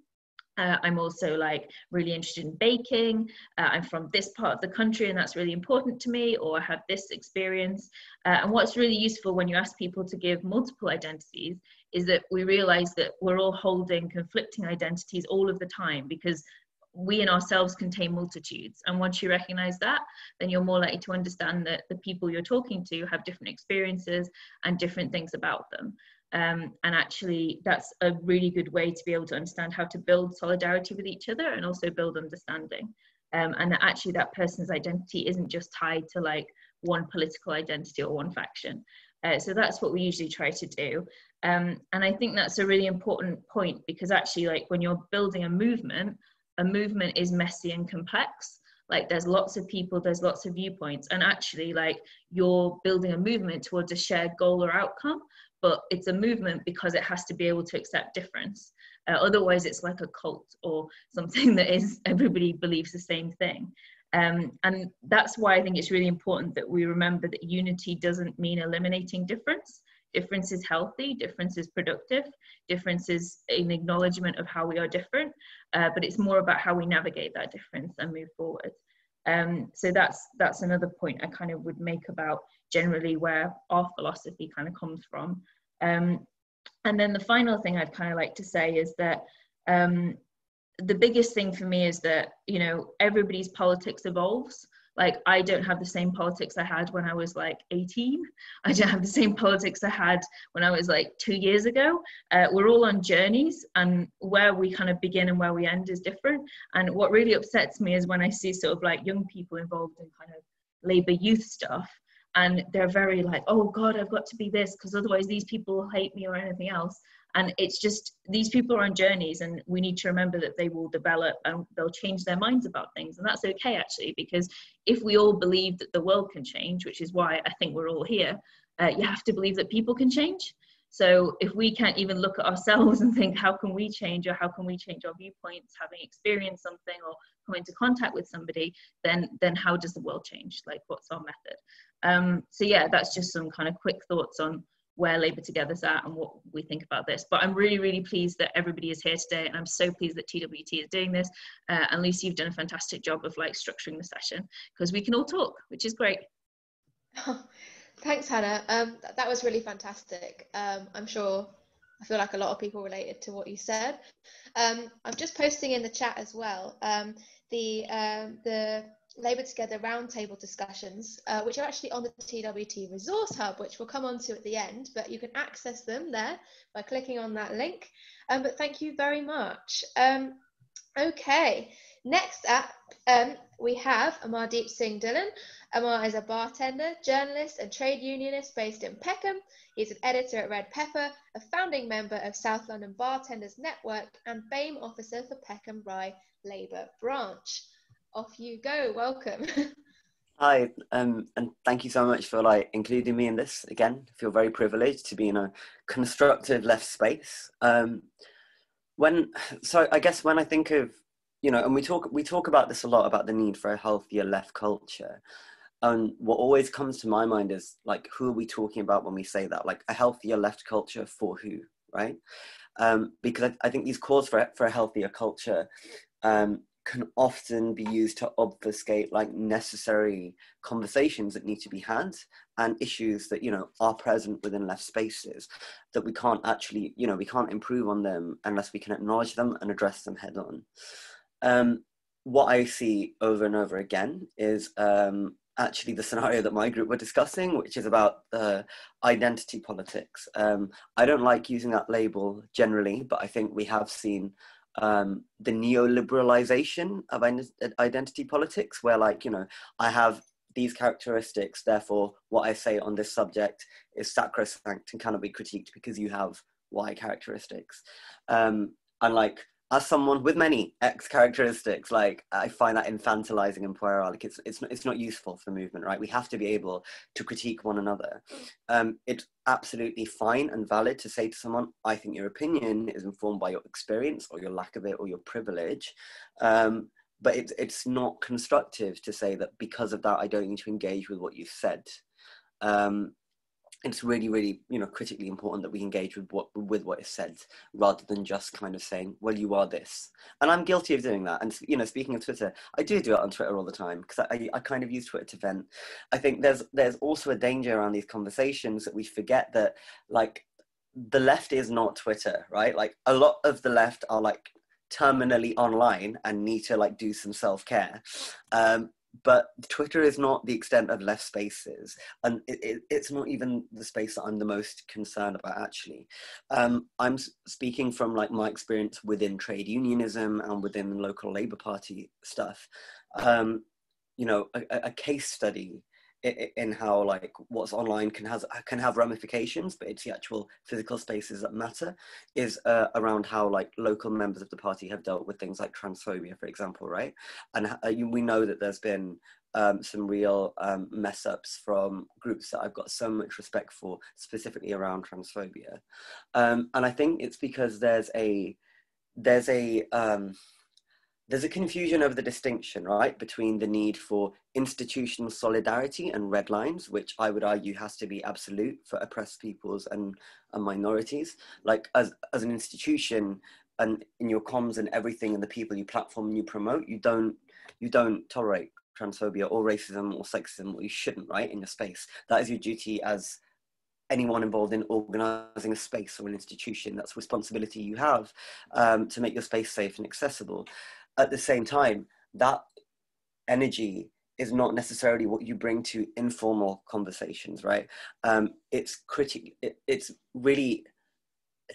I'm also like really interested in baking. I'm from this part of the country and that's really important to me, or I have this experience. And what's really useful when you ask people to give multiple identities is that we realize that we're all holding conflicting identities all of the time, because we in ourselves contain multitudes. And once you recognize that, then you're more likely to understand that the people you're talking to have different experiences and different things about them. And actually, that's a really good way to be able to understand how to build solidarity with each other and also build understanding. And that actually that person's identity isn't just tied to like one political identity or one faction. So that's what we usually try to do. And I think that's a really important point, because actually, like, when you're building a movement is messy and complex. Like, there's lots of people, there's lots of viewpoints, and actually, like, you're building a movement towards a shared goal or outcome, but it's a movement because it has to be able to accept difference. Otherwise, it's like a cult or something that is everybody believes the same thing. And that's why I think it's really important that we remember that unity doesn't mean eliminating difference. Difference is healthy, difference is productive, difference is an acknowledgement of how we are different, but it's more about how we navigate that difference and move forward. So that's another point I kind of would make about generally where our philosophy kind of comes from. And then the final thing I'd kind of like to say is that the biggest thing for me is that, you know, everybody's politics evolves. Like, I don't have the same politics I had when I was like 18. I don't have the same politics I had when I was like 2 years ago. We're all on journeys, and where we kind of begin and where we end is different. And what really upsets me is when I see sort of like young people involved in kind of Labour youth stuff, and they're very like, oh God, I've got to be this because otherwise these people will hate me or anything else. And it's just, these people are on journeys, and we need to remember that they will develop and they'll change their minds about things. And that's okay, actually, because if we all believe that the world can change, which is why I think we're all here, you have to believe that people can change. So if we can't even look at ourselves and think, how can we change, or how can we change our viewpoints, having experienced something or come into contact with somebody, then how does the world change? Like, what's our method? So yeah, that's just some kind of quick thoughts on where Labour Together's at and what we think about this. But I'm really, really pleased that everybody is here today, and I'm so pleased that TWT is doing this. And Lucy, you've done a fantastic job of like structuring the session, because we can all talk, which is great. Thanks, Hannah. That was really fantastic. I'm sure, I feel like a lot of people related to what you said. I'm just posting in the chat as well the Labour Together roundtable discussions, which are actually on the TWT Resource Hub, which we'll come on to at the end, but you can access them there by clicking on that link. But thank you very much. Okay, next up, we have Amardeep Singh Dhillon. Amar is a bartender, journalist and trade unionist based in Peckham. He's an editor at Red Pepper, a founding member of South London Bartenders Network and BAME officer for Peckham Rye Labour Branch. Off you go, welcome. Hi, and thank you so much for including me in this again. I feel very privileged to be in a constructive left space. So I guess when I think of, and we talk about this a lot, about the need for a healthier left culture. And what always comes to my mind is who are we talking about when we say that? A healthier left culture for who, right? Because I think these calls for a healthier culture can often be used to obfuscate necessary conversations that need to be had and issues that are present within left spaces that we can't actually we can't improve on them unless we can acknowledge them and address them head on. What I see over and over again is actually the scenario that my group were discussing, which is about identity politics. I don't like using that label generally, but I think we have seen the neoliberalization of identity politics, where I have these characteristics, therefore what I say on this subject is sacrosanct and cannot be critiqued because you have Y characteristics. And as someone with many X characteristics, I find that infantilizing and puerile. It's not useful for the movement, right? We have to be able to critique one another. It's absolutely fine and valid to say to someone, I think your opinion is informed by your experience or your lack of it or your privilege. But it's not constructive to say that because of that, I don't need to engage with what you've said. It's really, really, critically important that we engage with what is said, rather than just kind of saying, well, you are this. And I'm guilty of doing that. And, speaking of Twitter, I do it on Twitter all the time, because I kind of use Twitter to vent. I think there's also a danger around these conversations that we forget that, the left is not Twitter, right? A lot of the left are, terminally online and need to, do some self-care. But Twitter is not the extent of left spaces, and it's not even the space that I'm the most concerned about, actually. I'm speaking from my experience within trade unionism and within local Labour Party stuff. A case study in how what's online can have ramifications, but it's the actual physical spaces that matter, is around how local members of the party have dealt with things like transphobia, for example, right? And we know that there's been some real mess ups from groups that I've got so much respect for, specifically around transphobia. And I think it's because there's a confusion over the distinction, right, between the need for institutional solidarity and red lines, which I would argue has to be absolute for oppressed peoples and minorities. As an institution, and in your comms and everything, and the people you platform and you promote, you don't tolerate transphobia or racism or sexism, or you shouldn't, right, in your space. That is your duty as anyone involved in organising a space or an institution. That's a responsibility you have to make your space safe and accessible. At the same time, that energy is not necessarily what you bring to informal conversations, right? It's really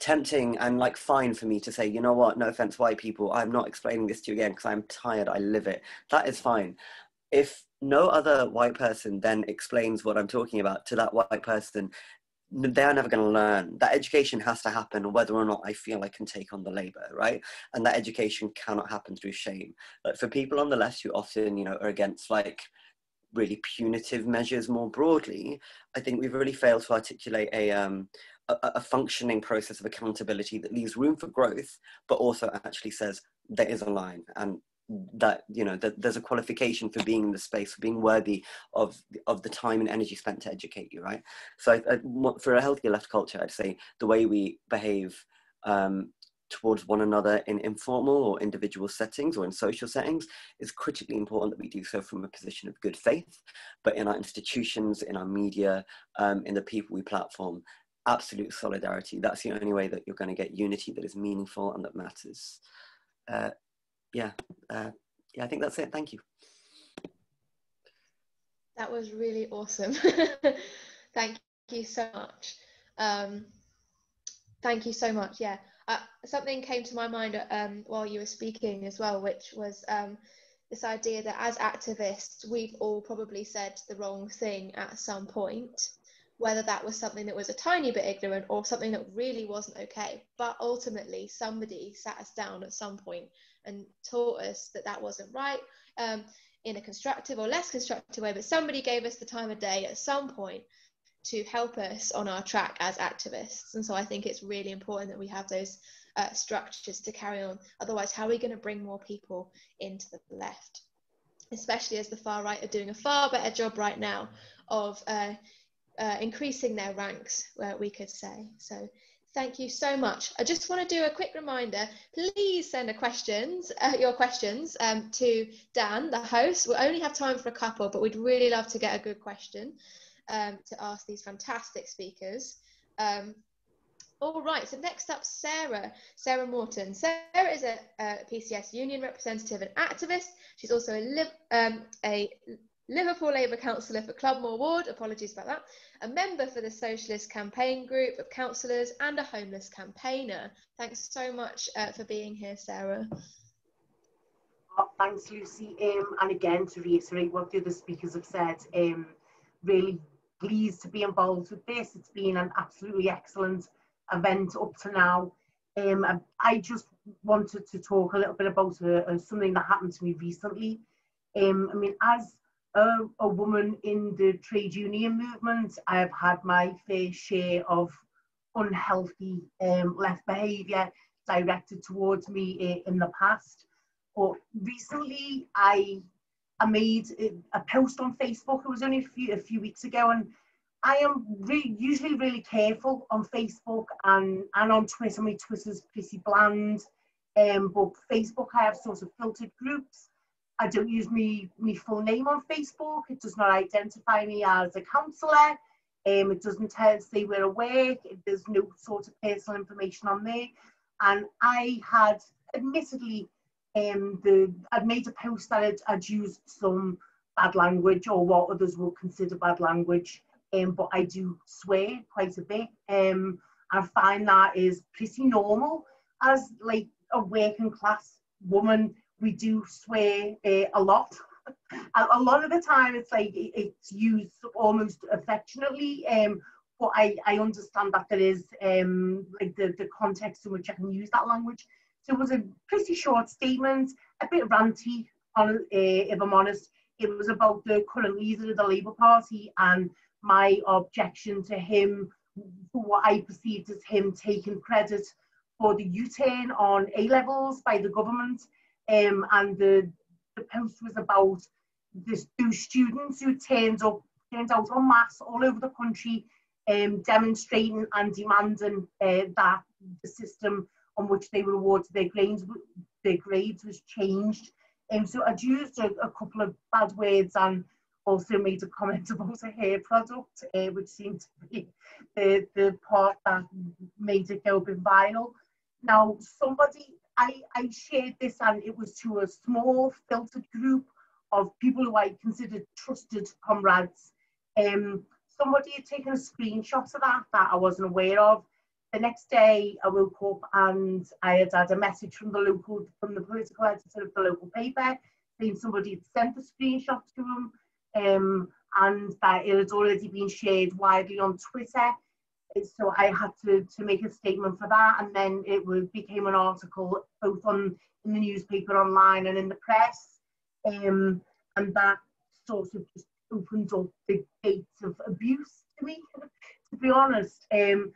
tempting and fine for me to say, you know what, no offense, white people, I'm not explaining this to you again because I'm tired, I live it. That is fine. If no other white person then explains what I'm talking about to that white person, they're never going to learn. That education has to happen whether or not I feel I can take on the labour, right? And that education cannot happen through shame. But for people on the left who often, are against really punitive measures more broadly, I think we've really failed to articulate a functioning process of accountability that leaves room for growth, but also actually says there is a line, and that that there's a qualification for being in the space, for being worthy of the time and energy spent to educate you, right? So for a healthier left culture, I'd say the way we behave towards one another in informal or individual settings or in social settings, it's critically important that we do so from a position of good faith. But in our institutions, in our media, in the people we platform, absolute solidarity. That's the only way that you're going to get unity that is meaningful and that matters. Yeah, I think that's it. Thank you. That was really awesome. Thank you so much. Thank you so much. Yeah, something came to my mind while you were speaking as well, which was this idea that as activists, we've all probably said the wrong thing at some point, whether that was something that was a tiny bit ignorant or something that really wasn't okay. But ultimately, somebody sat us down at some point and taught us that that wasn't right, in a constructive or less constructive way, but somebody gave us the time of day at some point to help us on our track as activists. And so I think it's really important that we have those structures to carry on. Otherwise, how are we going to bring more people into the left? Especially as the far right are doing a far better job right now of increasing their ranks, we could say. So thank you so much. I just want to do a quick reminder. Please send your questions to Dan, the host. We'll only have time for a couple, but we'd really love to get a good question to ask these fantastic speakers. All right, so next up, Sarah Morton. Sarah is a PCS union representative and activist. She's also a Liverpool Labour councillor for Clubmore Ward, apologies about that, a member for the Socialist Campaign Group of councillors, and a homeless campaigner. Thanks so much for being here, Sarah. Oh, thanks, Lucy. And again, to reiterate what the other speakers have said, really pleased to be involved with this. It's been an absolutely excellent event up to now. I just wanted to talk a little bit about something that happened to me recently. I mean, as a woman in the trade union movement, I have had my fair share of unhealthy left behaviour directed towards me in the past. But recently, I made a post on Facebook. It was only a few weeks ago, and I am usually really careful on Facebook and on Twitter. My Twitter's pretty bland, but Facebook I have sort of filtered groups. I don't use my full name on Facebook. It does not identify me as a counsellor. It doesn't say where I work. There's no sort of personal information on there. And I had admittedly, I'd made a post that I'd used some bad language, or what others would consider bad language, but I do swear quite a bit. I find that is pretty normal. As like a working class woman, we do swear a lot. A lot of the time it's like it's used almost affectionately, but I understand that there is like the context in which I can use that language. So it was a pretty short statement, a bit ranty, if I'm honest. It was about the current leader of the Labour Party and my objection to him, for what I perceived as him taking credit for the U-turn on A-levels by the government. And the post was about those students who turned out en masse all over the country, demonstrating and demanding that the system on which they were awarded their grades was changed. So I'd used a couple of bad words and also made a comment about a hair product, which seemed to be the part that made it go a bit viral. Now, I shared this, and it was to a small filtered group of people who I considered trusted comrades. Somebody had taken a screenshot of that I wasn't aware of. The next day I woke up and I had a message from the political editor of the local paper saying somebody had sent the screenshot to him, and that it had already been shared widely on Twitter. So I had to make a statement for that, and then it became an article both in the newspaper, online, and in the press, and that sort of just opened up the gates of abuse to me, to be honest. And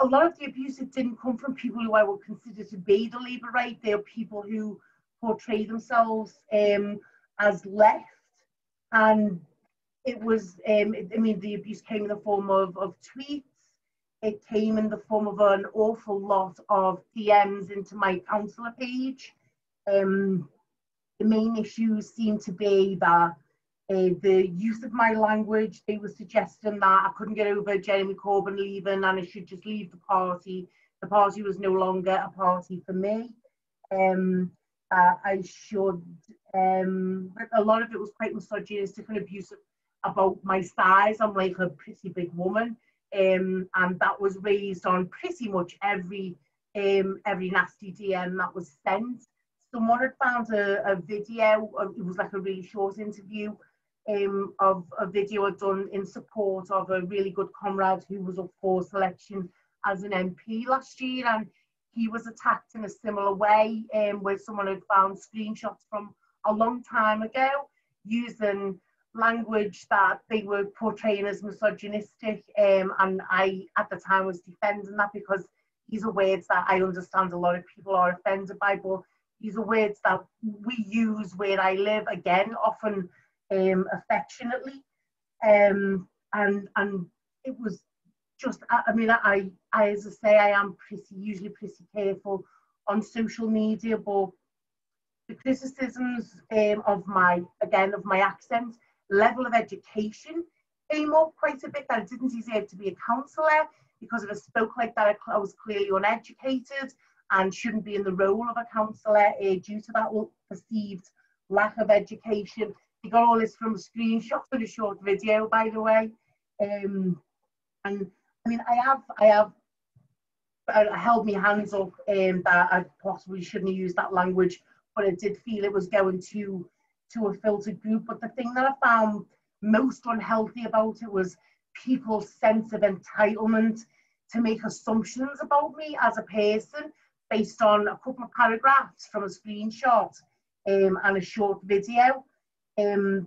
a lot of the abuse, it didn't come from people who I would consider to be the Labour right. They are people who portray themselves as left, and it was, I mean, the abuse came in the form of tweets, it came in the form of an awful lot of DMs into my counsellor page. The main issues seemed to be that the use of my language. They were suggesting that I couldn't get over Jeremy Corbyn leaving and I should just leave the party. The party was no longer a party for me. I should, but a lot of it was quite misogynistic and abusive about my size. I'm like a pretty big woman, and that was raised on pretty much every nasty DM that was sent. Someone had found a video, it was like a really short interview of a video I'd done in support of a really good comrade who was up for selection as an MP last year, and he was attacked in a similar way, where someone had found screenshots from a long time ago using language that they were portraying as misogynistic, and I at the time was defending that because these are words that I understand a lot of people are offended by, but these are words that we use where I live, again, often affectionately, and it was just, I mean, I as I say, I am usually pretty careful on social media, but the criticisms of my accent, level of education came up quite a bit, that I didn't deserve to be a counsellor because if I spoke like that, I was clearly uneducated and shouldn't be in the role of a counsellor due to that perceived lack of education. You got all this from a screenshot of a short video, by the way. And I mean, I have held my hands up that I possibly shouldn't have used that language, but I did feel it was going to a filtered group. But the thing that I found most unhealthy about it was people's sense of entitlement to make assumptions about me as a person based on a couple of paragraphs from a screenshot and a short video. And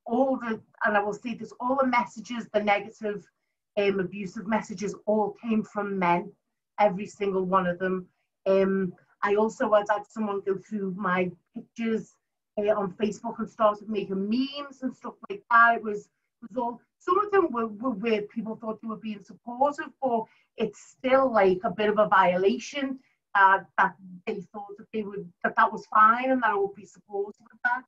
I will say this, all the messages, the negative, abusive messages, all came from men, every single one of them. I also had someone go through my pictures on Facebook and started making memes and stuff like that. It was all, some of them were where people thought they were being supportive, but it's still like a bit of a violation that they thought that that was fine and that I would be supportive of that.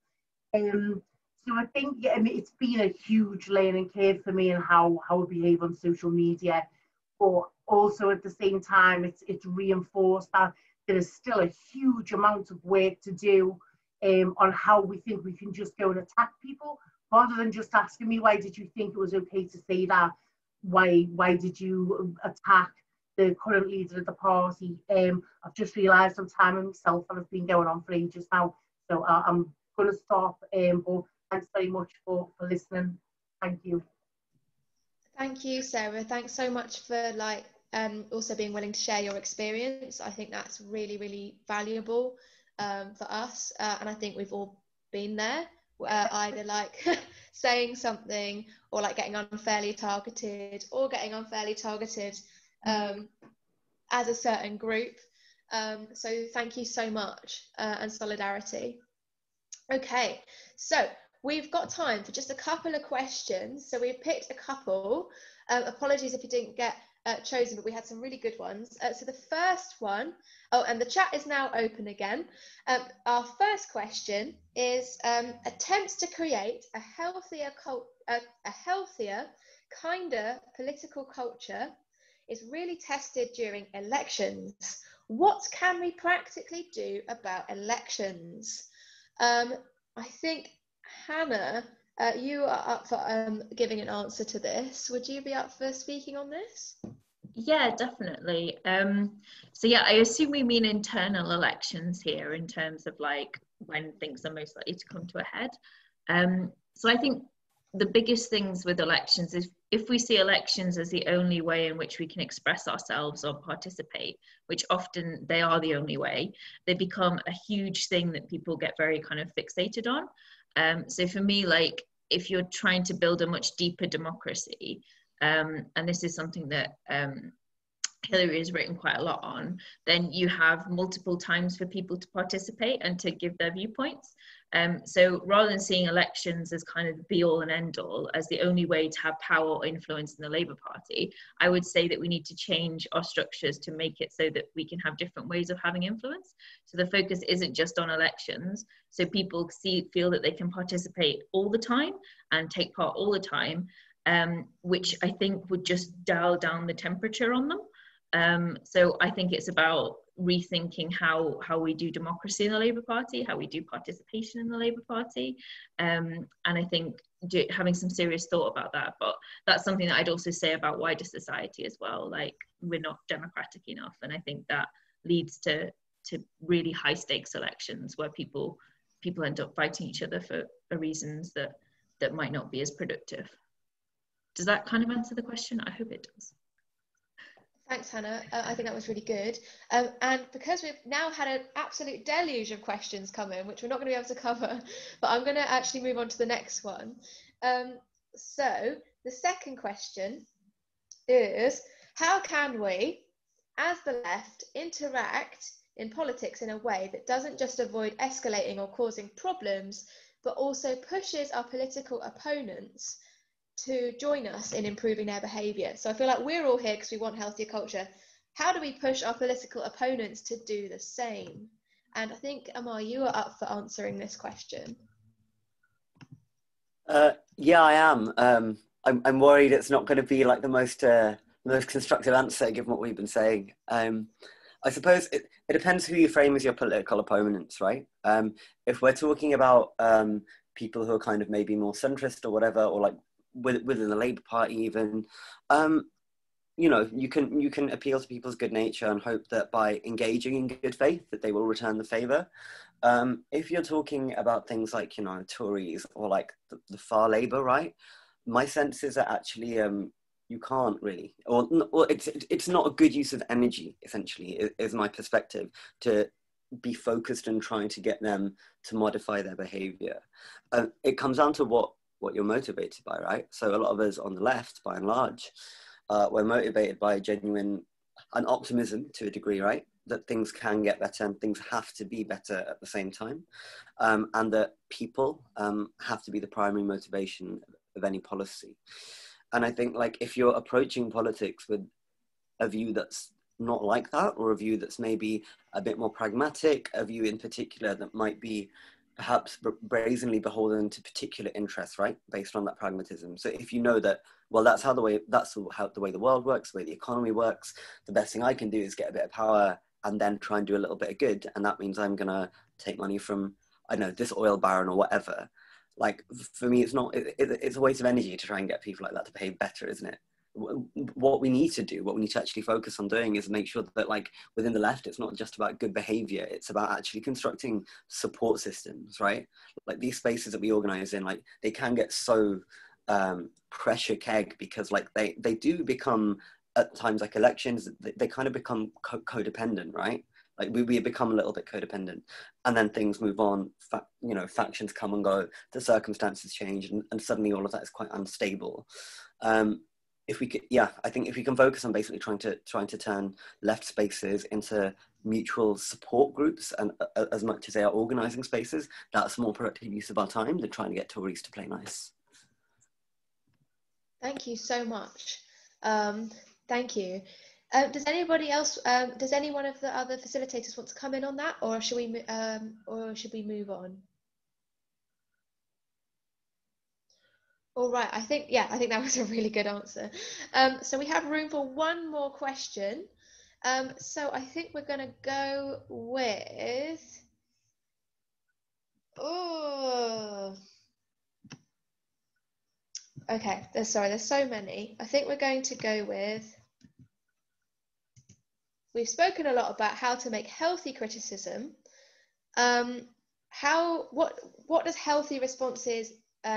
So I think, yeah, I mean, it's been a huge learning curve for me and how I behave on social media, but also at the same time, it's reinforced that there is still a huge amount of work to do on how we think we can just go and attack people, rather than just asking me, why did you think it was okay to say that? Why did you attack the current leader of the party? I've just realised I'm timing myself and it's been going on for ages now, so I'm going to stop, but thanks very much for listening. Thank you. Thank you, Sarah. Thanks so much for also being willing to share your experience. I think that's really, really valuable for us, and I think we've all been there, either saying something or getting unfairly targeted as a certain group. So thank you so much, and solidarity. Okay, so we've got time for just a couple of questions. So we've picked a couple. Apologies if you didn't get chosen, but we had some really good ones. So the first one, and the chat is now open again. Our first question is attempts to create a healthier, kinder political culture is really tested during elections. What can we practically do about elections? I think, Hannah, you are up for giving an answer to this. Would you be up for speaking on this? Yeah, definitely. So yeah, I assume we mean internal elections here in terms of when things are most likely to come to a head. So I think the biggest things with elections is if we see elections as the only way in which we can express ourselves or participate, which often they are the only way, they become a huge thing that people get very kind of fixated on. So for me, if you're trying to build a much deeper democracy, and this is something that Hilary has written quite a lot on, then you have multiple times for people to participate and to give their viewpoints. So rather than seeing elections as kind of the be all and end all, as the only way to have power or influence in the Labour Party, I would say that we need to change our structures to make it so that we can have different ways of having influence. So the focus isn't just on elections, so people feel that they can participate all the time and take part all the time, which I think would just dial down the temperature on them. So I think it's about rethinking how we do democracy in the Labour Party, how we do participation in the Labour Party, and I think having some serious thought about that. But that's something that I'd also say about wider society as well. Like, we're not democratic enough, and I think that leads to really high stakes elections where people end up fighting each other for reasons that might not be as productive. Does that kind of answer the question? I hope it does. Thanks, Hannah. I think that was really good. And because we've now had an absolute deluge of questions come in, which we're not going to be able to cover, but I'm going to actually move on to the next one. So the second question is, how can we, as the left, interact in politics in a way that doesn't just avoid escalating or causing problems, but also pushes our political opponents to join us in improving their behaviour? So I feel like we're all here because we want healthier culture. How do we push our political opponents to do the same? And I think, Amar, you are up for answering this question. Yeah, I am. I'm worried it's not going to be like the most constructive answer given what we've been saying. I suppose it depends who you frame as your political opponents, right? If we're talking about people who are kind of maybe more centrist or whatever, or like within the Labour Party even, you know, you can appeal to people's good nature and hope that by engaging in good faith that they will return the favour. If you're talking about things like, you know, Tories or like the far Labour, right, my sense is that actually you can't really, or it's not a good use of energy, essentially, is my perspective, to be focused and trying to get them to modify their behaviour. It comes down to what you're motivated by, right? So a lot of us on the left, by and large, we're motivated by genuine an optimism to a degree, right? That things can get better and things have to be better at the same time, and that people have to be the primary motivation of any policy. And I think, like, if you're approaching politics with a view that's not like that, or a view that's maybe a bit more pragmatic, a view in particular that might be perhaps brazenly beholden to particular interests, right, based on that pragmatism. So if you know that, well, that's how the way the world works, the way the economy works, the best thing I can do is get a bit of power and then try and do a little bit of good, and that means I'm gonna take money from, I don't know, this oil baron or whatever. Like, for me, it's a waste of energy to try and get people like that to behave better, isn't it? What we need to actually focus on doing is make sure that, like, within the left, it's not just about good behavior, it's about actually constructing support systems, right? Like, these spaces that we organize in, like, they can get so pressure keg because, like, they do become, at times like elections, they kind of become codependent, right? Like, we become a little bit codependent, and then things move on, you know, factions come and go, the circumstances change, and suddenly all of that is quite unstable. If we could, yeah, I think if we can focus on basically trying to turn left spaces into mutual support groups, and as much as they are organising spaces, that's more productive use of our time than trying to get Tories to play nice. Thank you so much. Thank you. Does anybody else? Does any one of the other facilitators want to come in on that, or should we move on? All right, I think that was a really good answer. So we have room for one more question. So I think we're going to go with. Oh. Okay, there's so many. I think we're going to go with. We've spoken a lot about how to make healthy criticism. What does healthy responses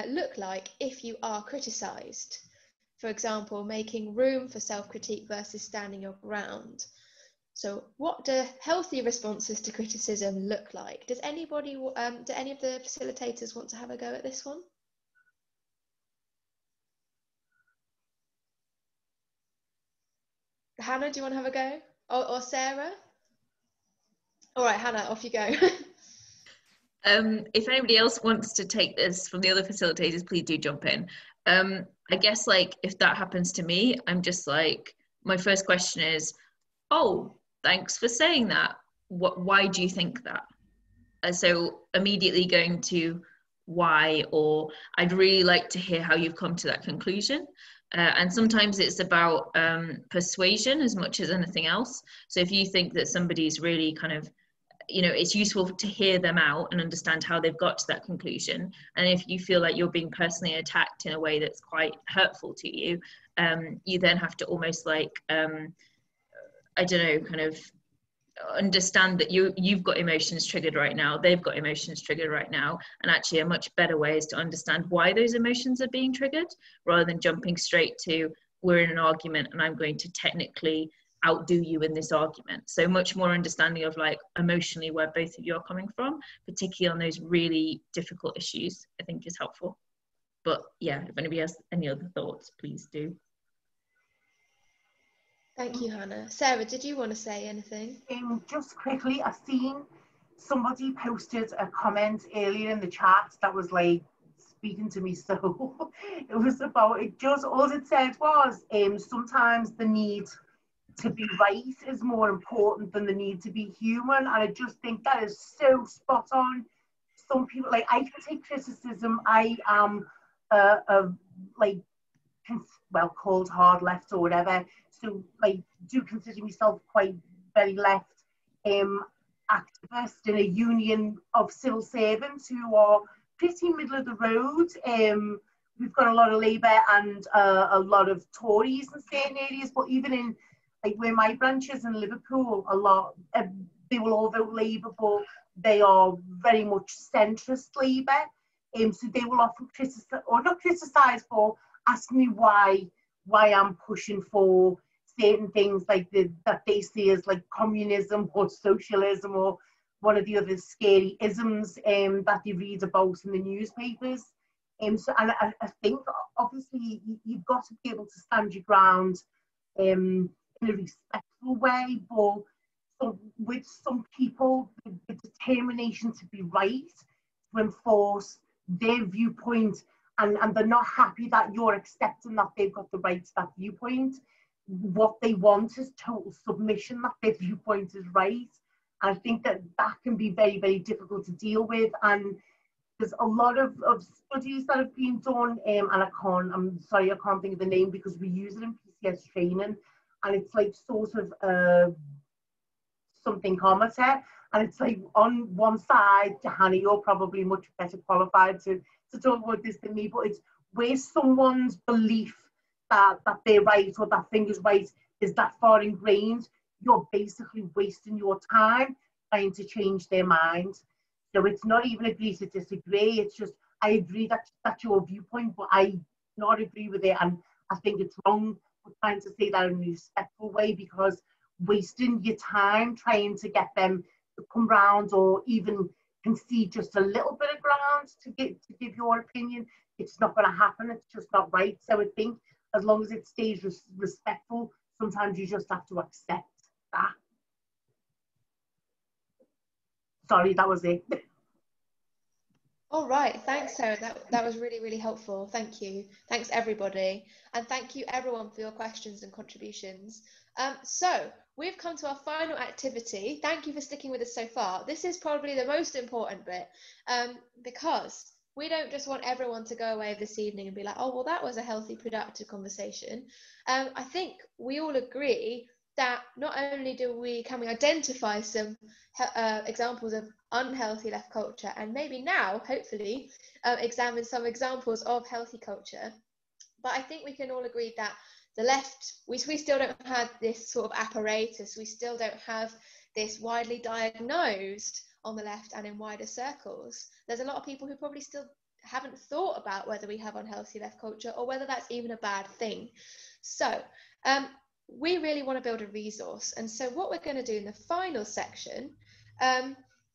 look like if you are criticised? For example, making room for self-critique versus standing your ground. So what do healthy responses to criticism look like? Does anybody, do any of the facilitators want to have a go at this one? Hannah, do you want to have a go? Or Sarah? All right, Hannah, off you go. If anybody else wants to take this from the other facilitators, please do jump in. I guess like if that happens to me, I'm just like, my first question is, oh, thanks for saying that. Why do you think that? So immediately going to why, or I'd really like to hear how you've come to that conclusion. And sometimes it's about persuasion as much as anything else. So if you think that somebody's really kind of, you know, it's useful to hear them out and understand how they've got to that conclusion. And if you feel like you're being personally attacked in a way that's quite hurtful to you, you then have to almost like, I don't know, kind of understand that you've got emotions triggered right now, they've got emotions triggered right now, and actually a much better way is to understand why those emotions are being triggered, rather than jumping straight to, we're in an argument and I'm going to technically outdo you in this argument. So much more understanding of like emotionally where both of you are coming from, particularly on those really difficult issues, I think is helpful. But yeah, if anybody has any other thoughts, please do. Thank you, Hannah. Sarah, did you want to say anything? Just quickly, I've seen somebody posted a comment earlier in the chat that was like speaking to me. So it was about, it just, all it said was sometimes the need to be right is more important than the need to be human. And I just think that is so spot on. Some people, like, I can take criticism. I am like, well, called hard left or whatever. So I do consider myself quite very left activist in a union of civil servants who are pretty middle of the road. We've got a lot of Labour and a lot of Tories in certain areas, but even in like where my branch is in Liverpool, a lot, they will all vote Labour, but they are very much centrist Labour. So they will often criticise, or not criticise, but ask me why I'm pushing for certain things like that they see as like communism or socialism or one of the other scary isms that they read about in the newspapers. So, and I think obviously you've got to be able to stand your ground in a respectful way, but with some people, the determination to be right, to enforce their viewpoint, and they're not happy that you're accepting that they've got the right to that viewpoint. What they want is total submission, that their viewpoint is right. I think that can be very, very difficult to deal with. And there's a lot of studies that have been done, and I'm sorry, I can't think of the name because we use it in PCS training, and it's like sort of something commenter, and it's like on one side, Hannah, you're probably much better qualified to talk about this than me, but it's where someone's belief that they're right or that thing is right is that far ingrained, you're basically wasting your time trying to change their mind. So it's not even agree to disagree, it's just, I agree that's your viewpoint, but I not agree with it, and I think it's wrong. We're trying to say that in a respectful way, because wasting your time trying to get them to come round or even concede just a little bit of ground to give your opinion, it's not going to happen. It's just not right. So I think as long as it stays respectful, sometimes you just have to accept that. Sorry, that was it. All right, thanks, Sarah. That was really, really helpful. Thank you. Thanks, everybody. And thank you, everyone, for your questions and contributions. So we've come to our final activity. Thank you for sticking with us so far. This is probably the most important bit, because we don't just want everyone to go away this evening and be like, oh, well, that was a healthy, productive conversation. I think we all agree that not only can we identify some examples of unhealthy left culture, and maybe now, hopefully, examine some examples of healthy culture, but I think we can all agree that the left, we still don't have this sort of apparatus, we still don't have this widely diagnosed on the left and in wider circles. There's a lot of people who probably still haven't thought about whether we have unhealthy left culture or whether that's even a bad thing. So we really want to build a resource, and so what we're going to do in the final section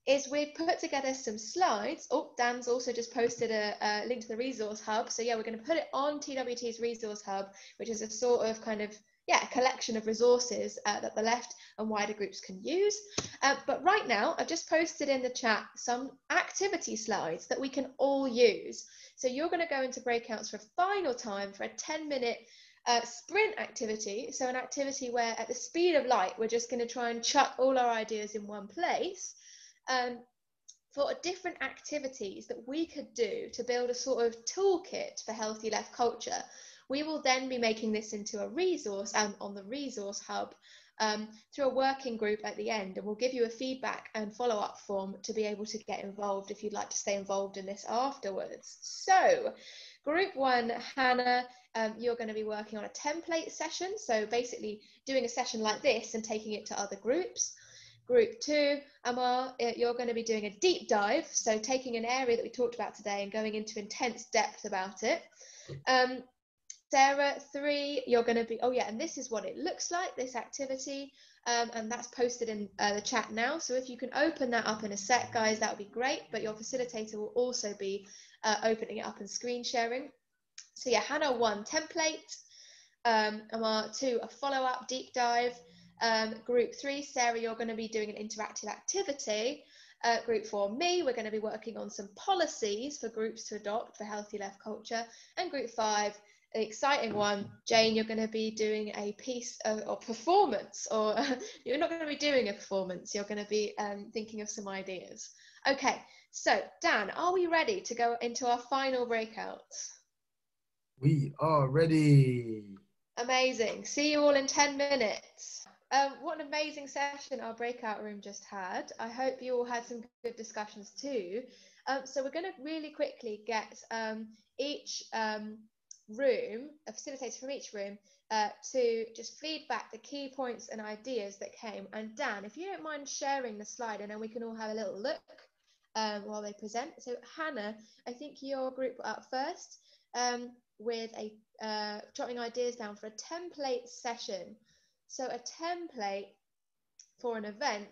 is we've put together some slides. Oh, Dan's also just posted a link to the resource hub, so yeah, we're going to put it on TWT's resource hub, which is a sort of kind of, a collection of resources that the left and wider groups can use. But right now, I've just posted in the chat some activity slides that we can all use. So you're going to go into breakouts for a final time for a 10-minute sprint activity. So an activity where at the speed of light, we're just going to try and chuck all our ideas in one place. For different activities that we could do to build a sort of toolkit for healthy left culture. We will then be making this into a resource and on the resource hub through a working group at the end, and we'll give you a feedback and follow-up form to be able to get involved if you'd like to stay involved in this afterwards. So group 1, Hannah, you're going to be working on a template session, so basically doing a session like this and taking it to other groups. Group 2, Amar, you're going to be doing a deep dive, so taking an area that we talked about today and going into intense depth about it. Sarah, 3, you're going to be, oh yeah, and this is what it looks like, this activity, and that's posted in the chat now. So if you can open that up in a sec, guys, that would be great, but your facilitator will also be opening it up and screen sharing. So yeah, Hannah, 1, template, Amar, 2, a follow-up deep dive. Group 3, Sarah, you're going to be doing an interactive activity. Group 4, me, we're going to be working on some policies for groups to adopt for healthy left culture. And group 5, the exciting one, Jane, you're going to be doing a piece or performance, or you're not going to be doing a performance, you're going to be thinking of some ideas. Okay, so Dan, are we ready to go into our final breakouts? We are ready. Amazing. See you all in 10 minutes. What an amazing session our breakout room just had. I hope you all had some good discussions too. So we're going to really quickly get each room, a facilitator from each room, to just feedback the key points and ideas that came. And Dan, if you don't mind sharing the slide, and then we can all have a little look while they present. So Hannah, I think your group up first with a jotting ideas down for a template session. So a template for an event,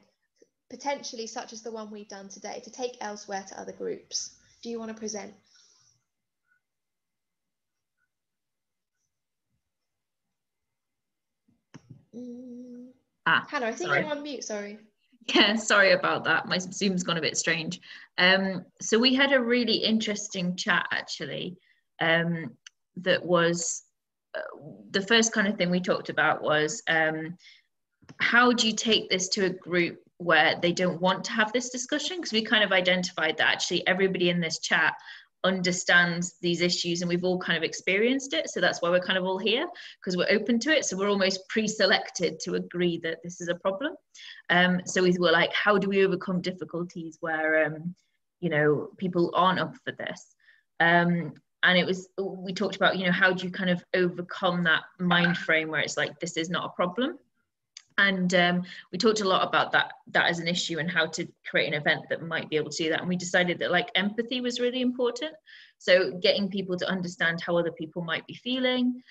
potentially such as the one we've done today, to take elsewhere to other groups. Do you want to present? Hannah, I think you're on mute, sorry. Yeah, sorry about that. My Zoom's gone a bit strange. So we had a really interesting chat actually, that was the first kind of thing we talked about was how do you take this to a group where they don't want to have this discussion? Because we kind of identified that actually everybody in this chat understands these issues and we've all kind of experienced it. So that's why we're kind of all here, because we're open to it. So we're almost pre-selected to agree that this is a problem. So we were like, how do we overcome difficulties where, you know, people aren't up for this? And it was, we talked about, you know, how do you kind of overcome that mind frame where it's like, this is not a problem. And we talked a lot about that as an issue and how to create an event that might be able to do that. And we decided that like empathy was really important. So getting people to understand how other people might be feeling.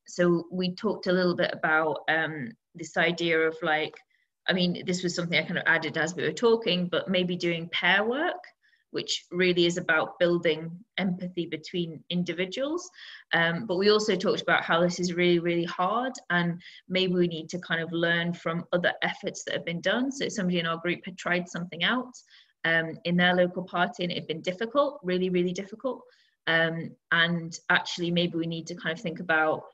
So we talked a little bit about this idea of like, I mean, this was something I kind of added as we were talking, but maybe doing pair work, which really is about building empathy between individuals. But we also talked about how this is really, really hard, and maybe we need to kind of learn from other efforts that have been done. So somebody in our group had tried something out in their local party and it had been difficult, really, really difficult. And actually maybe we need to kind of think about,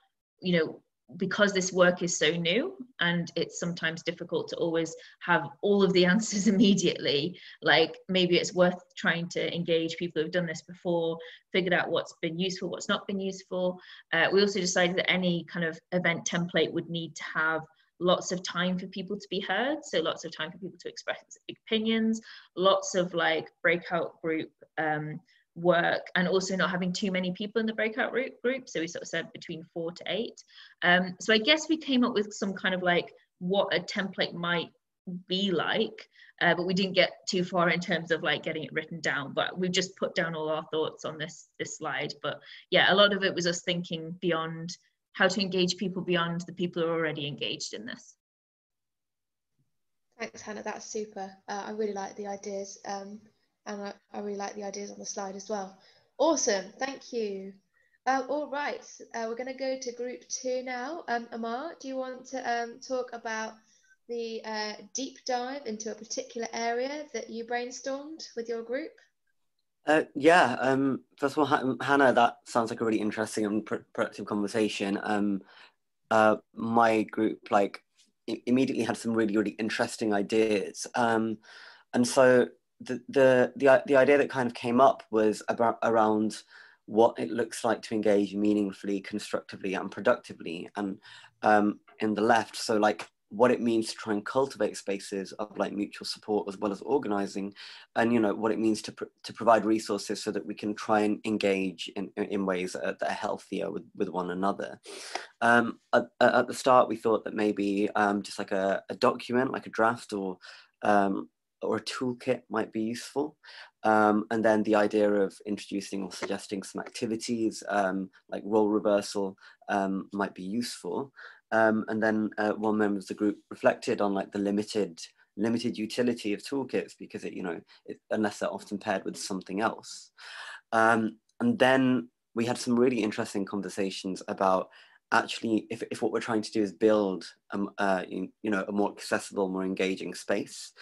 you know, because this work is so new and it's sometimes difficult to always have all of the answers immediately, like maybe it's worth trying to engage people who've done this before, figured out what's been useful, what's not been useful. We also decided that any kind of event template would need to have lots of time for people to be heard, so lots of time for people to express opinions, lots of like breakout group work, and also not having too many people in the breakout group. So we sort of said between 4 to 8. So I guess we came up with some kind of like what a template might be like, but we didn't get too far in terms of like getting it written down, but we've just put down all our thoughts on this slide. But yeah, a lot of it was us thinking beyond how to engage people beyond the people who are already engaged in this. Thanks, Hannah, that's super. I really like the ideas. And I really like the ideas on the slide as well. Awesome, thank you. All right, we're going to go to group 2 now. Amar, do you want to talk about the deep dive into a particular area that you brainstormed with your group? Yeah, first of all, Hannah, that sounds like a really interesting and productive conversation. My group immediately had some really interesting ideas, and so the idea that kind of came up was around what it looks like to engage meaningfully, constructively, and productively, and in the left, so like what it means to try and cultivate spaces of like mutual support as well as organizing, and what it means to provide resources so that we can try and engage in ways that are healthier with one another. At the start, we thought that maybe just like a document, like a draft or a toolkit might be useful. And then the idea of introducing or suggesting some activities like role reversal might be useful. And then one member of the group reflected on like the limited utility of toolkits because unless they're often paired with something else. And then we had some really interesting conversations about actually if what we're trying to do is build a more accessible, more engaging space,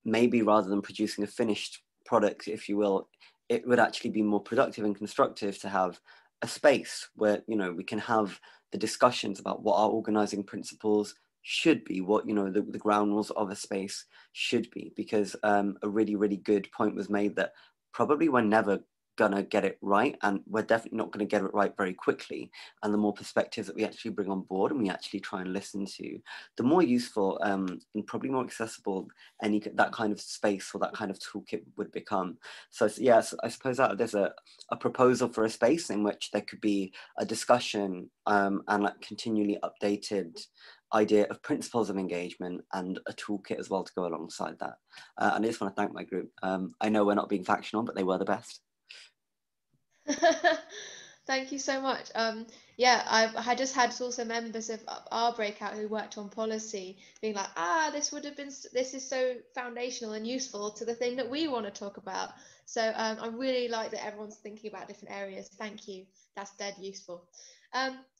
maybe rather than producing a finished product, if you will, it would actually be more productive and constructive to have a space where we can have the discussions about what our organizing principles should be, what the ground rules of a space should be, because a really good point was made that probably we're never gonna get it right, and we're definitely not gonna get it right very quickly, and the more perspectives that we actually bring on board and we actually try and listen to, the more useful and probably more accessible that kind of space or that kind of toolkit would become. So yes, I suppose that there's a proposal for a space in which there could be a discussion and like continually updated idea of principles of engagement and a toolkit as well to go alongside that. And I just want to thank my group. I know we're not being factional, but they were the best. Thank you so much. Yeah, I just had also members of our breakout who worked on policy being like, this is so foundational and useful to the thing that we want to talk about. So I really like that everyone's thinking about different areas. Thank you. That's dead useful.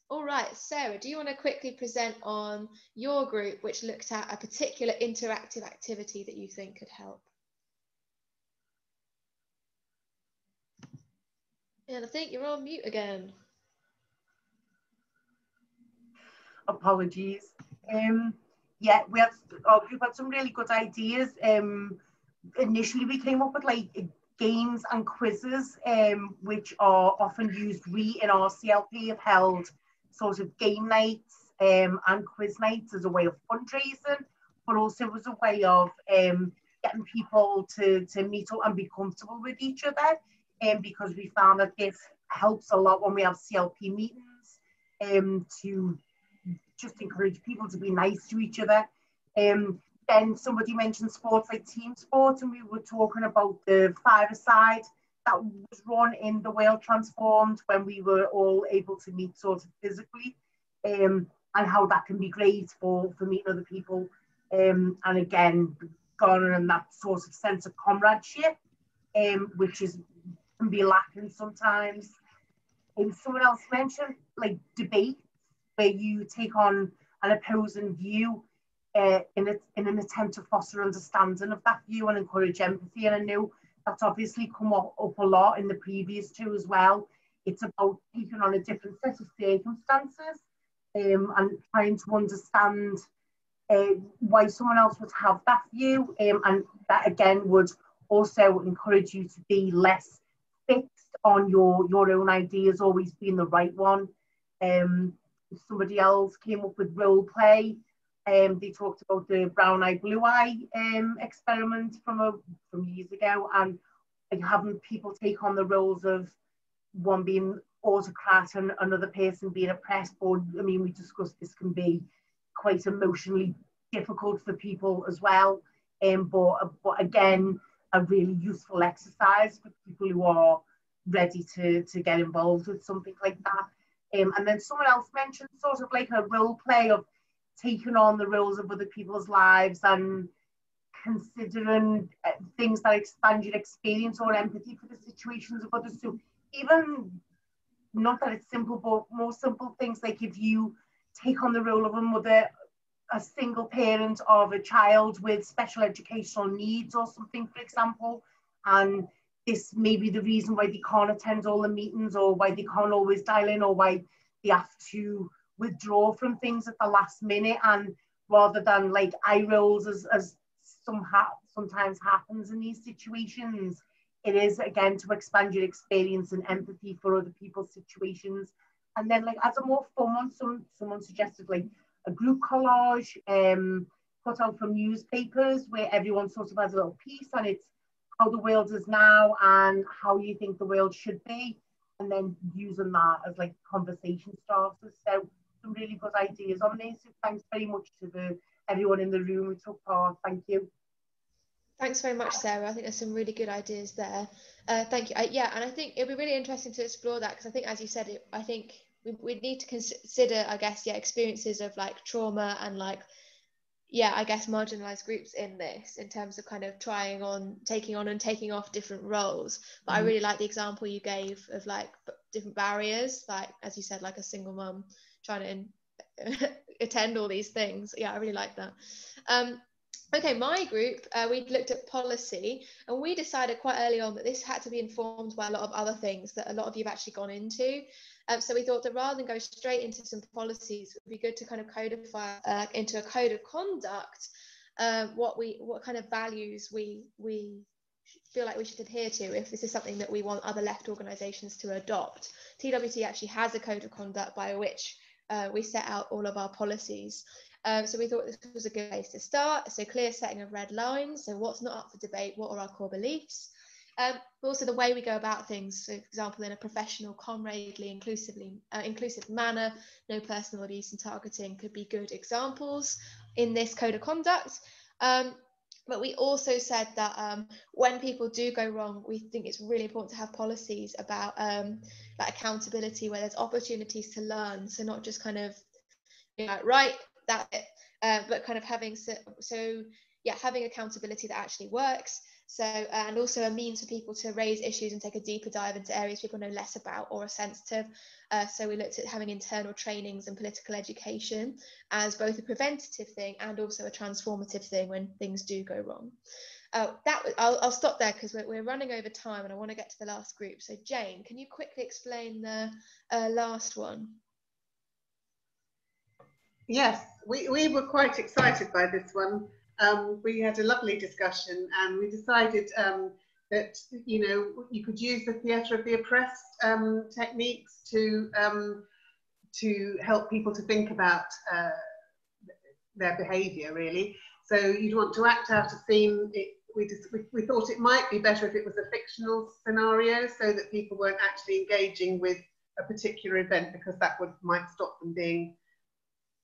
All right, Sarah, do you want to quickly present on your group, which looked at a particular interactive activity that you think could help? And I think you're on mute again. Apologies. Yeah, our group had some really good ideas. Initially, we came up with like games and quizzes, which are often used. We in our CLP have held sort of game nights and quiz nights as a way of fundraising, but also as a way of getting people to meet up and be comfortable with each other. Because we found that this helps a lot when we have CLP meetings to just encourage people to be nice to each other. Then somebody mentioned sports like team sports, and we were talking about the five-a-side that was run in the World Transformed when we were all able to meet sort of physically, and how that can be great for meeting other people, and again garnering that sort of sense of comradeship, which can be lacking sometimes. Someone else mentioned like debate, where you take on an opposing view in an attempt to foster understanding of that view and encourage empathy. And I know that's obviously come up a lot in the previous two as well. It's about taking on a different set of circumstances and trying to understand why someone else would have that view, and that again would also encourage you to be less fixed on your own ideas always being the right one. Somebody else came up with role play. They talked about the brown eye, blue eye experiment from years ago, and having people take on the roles of one being autocrat and another person being oppressed. Or I mean, we discussed this can be quite emotionally difficult for people as well. But again, a really useful exercise for people who are ready to get involved with something like that. And then someone else mentioned sort of like a role play of taking on the roles of other people's lives and considering things that expand your experience or empathy for the situations of others. So even not that it's simple, but more simple things like if you take on the role of a mother, a single parent of a child with special educational needs or something, for example, and this may be the reason why they can't attend all the meetings, or why they can't always dial in, or why they have to withdraw from things at the last minute. And rather than like eye rolls as sometimes happens in these situations, it is again to expand your experience and empathy for other people's situations. And then like as a more fun one, someone suggested like a group collage put out from newspapers where everyone sort of has a little piece, and it's how the world is now and how you think the world should be, and then using that as like conversation starters. So some really good ideas on this. So thanks very much to everyone in the room who took part. Thank you. Thanks very much, Sarah. I think there's some really good ideas there. Thank you. Yeah, and I think it'll be really interesting to explore that, because I think, as you said, I think we need to consider, I guess, experiences of like trauma and like, I guess marginalised groups in this, in terms of kind of taking on and taking off different roles. But I really like the example you gave of like different barriers, like as you said, like a single mum trying to attend all these things. Yeah, I really like that. Okay, my group, we looked at policy, and we decided quite early on that this had to be informed by a lot of other things that a lot of you have actually gone into. So we thought that rather than go straight into some policies, it would be good to kind of codify into a code of conduct what kind of values we feel like we should adhere to if this is something that we want other left organisations to adopt. TWT actually has a code of conduct by which we set out all of our policies. So we thought this was a good place to start. So clear setting of red lines. So what's not up for debate? What are our core beliefs? But also the way we go about things. So, for example, in a professional, comradely, inclusive manner, no personal abuse and targeting could be good examples in this code of conduct. But we also said that when people do go wrong, we think it's really important to have policies about like accountability, where there's opportunities to learn. So not just kind of, right, that's it, but kind of having having accountability that actually works. So and also a means for people to raise issues and take a deeper dive into areas people know less about or are sensitive. So we looked at having internal trainings and political education as both a preventative thing and also a transformative thing when things do go wrong. I'll stop there because we're running over time and I want to get to the last group. So Jane, can you quickly explain the last one? Yes, we were quite excited by this one. We had a lovely discussion, and we decided that you could use the theatre of the oppressed techniques to help people to think about their behaviour, really. So you'd want to act out a theme. We thought it might be better if it was a fictional scenario, so that people weren't actually engaging with a particular event, because that might stop them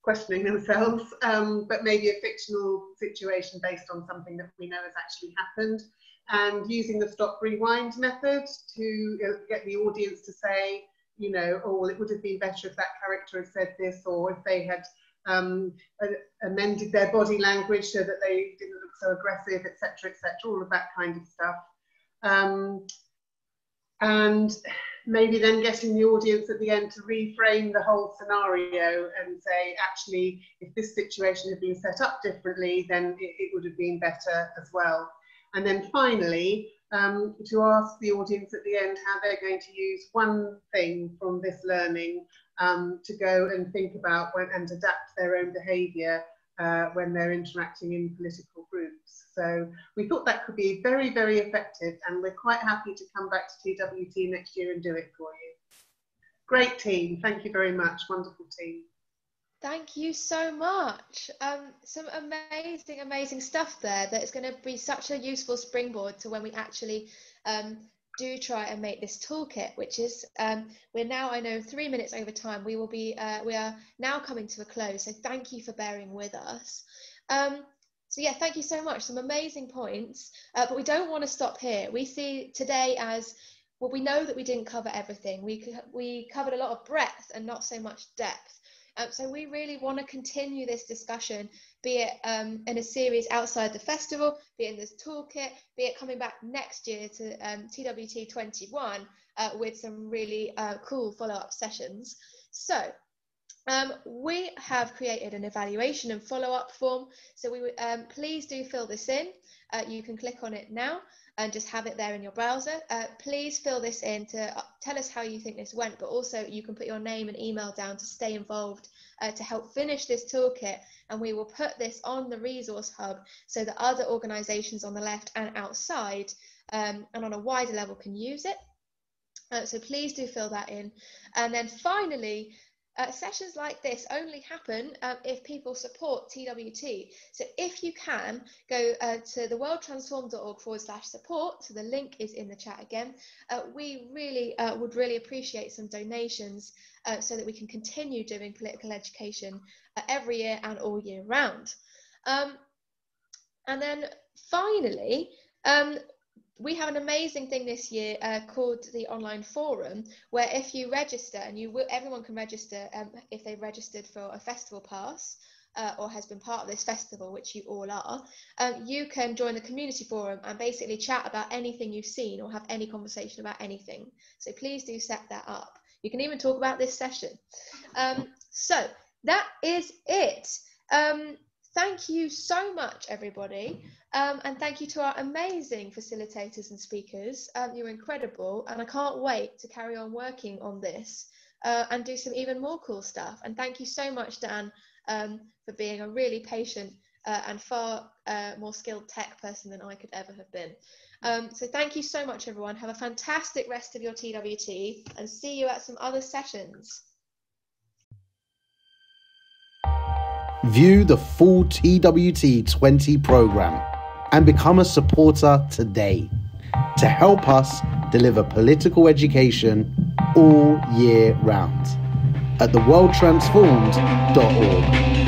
questioning themselves, but maybe a fictional situation based on something that we know has actually happened, and using the stop rewind method to get the audience to say, oh, it would have been better if that character had said this, or if they had amended their body language so that they didn't look so aggressive, etc., all of that kind of stuff. And maybe then getting the audience at the end to reframe the whole scenario and say, actually, if this situation had been set up differently, then it would have been better as well. And then finally, to ask the audience at the end how they're going to use one thing from this learning to go and think about and adapt their own behaviour when they're interacting in political groups. So we thought that could be very, very effective, and we're quite happy to come back to TWT next year and do it for you. Great team, thank you very much, wonderful team. Thank you so much. Some amazing stuff there that is going to be such a useful springboard to when we actually do try and make this toolkit, which is we're now, I know, 3 minutes over time. We are now coming to a close, so thank you for bearing with us. So yeah, thank you so much. Some amazing points, but we don't want to stop here. We see today as, well, we know that we didn't cover everything. We covered a lot of breadth and not so much depth. So we really want to continue this discussion, be it in a series outside the festival, be it in this toolkit, be it coming back next year to TWT 21, with some really cool follow-up sessions. So we have created an evaluation and follow-up form, so we would please do fill this in. You can click on it now and just have it there in your browser. Please fill this in to tell us how you think this went, but also you can put your name and email down to stay involved to help finish this toolkit, and we will put this on the resource hub so that other organisations on the left and outside and on a wider level can use it. So please do fill that in. And then finally, sessions like this only happen if people support TWT. So if you can, go to theworldtransformed.org/support. So the link is in the chat again. We really would really appreciate some donations so that we can continue doing political education every year and all year round. And then finally, we have an amazing thing this year called the online forum, where if you register, and everyone can register if they've registered for a festival pass or has been part of this festival, which you all are, you can join the community forum and basically chat about anything you've seen or have any conversation about anything. So please do set that up. You can even talk about this session. So that is it. Thank you so much, everybody. And thank you to our amazing facilitators and speakers. You're incredible. And I can't wait to carry on working on this and do some even more cool stuff. And thank you so much, Dan, for being a really patient and far more skilled tech person than I could ever have been. So thank you so much, everyone. Have a fantastic rest of your TWT and see you at some other sessions. View the full TWT20 program and become a supporter today to help us deliver political education all year round at theworldtransformed.org.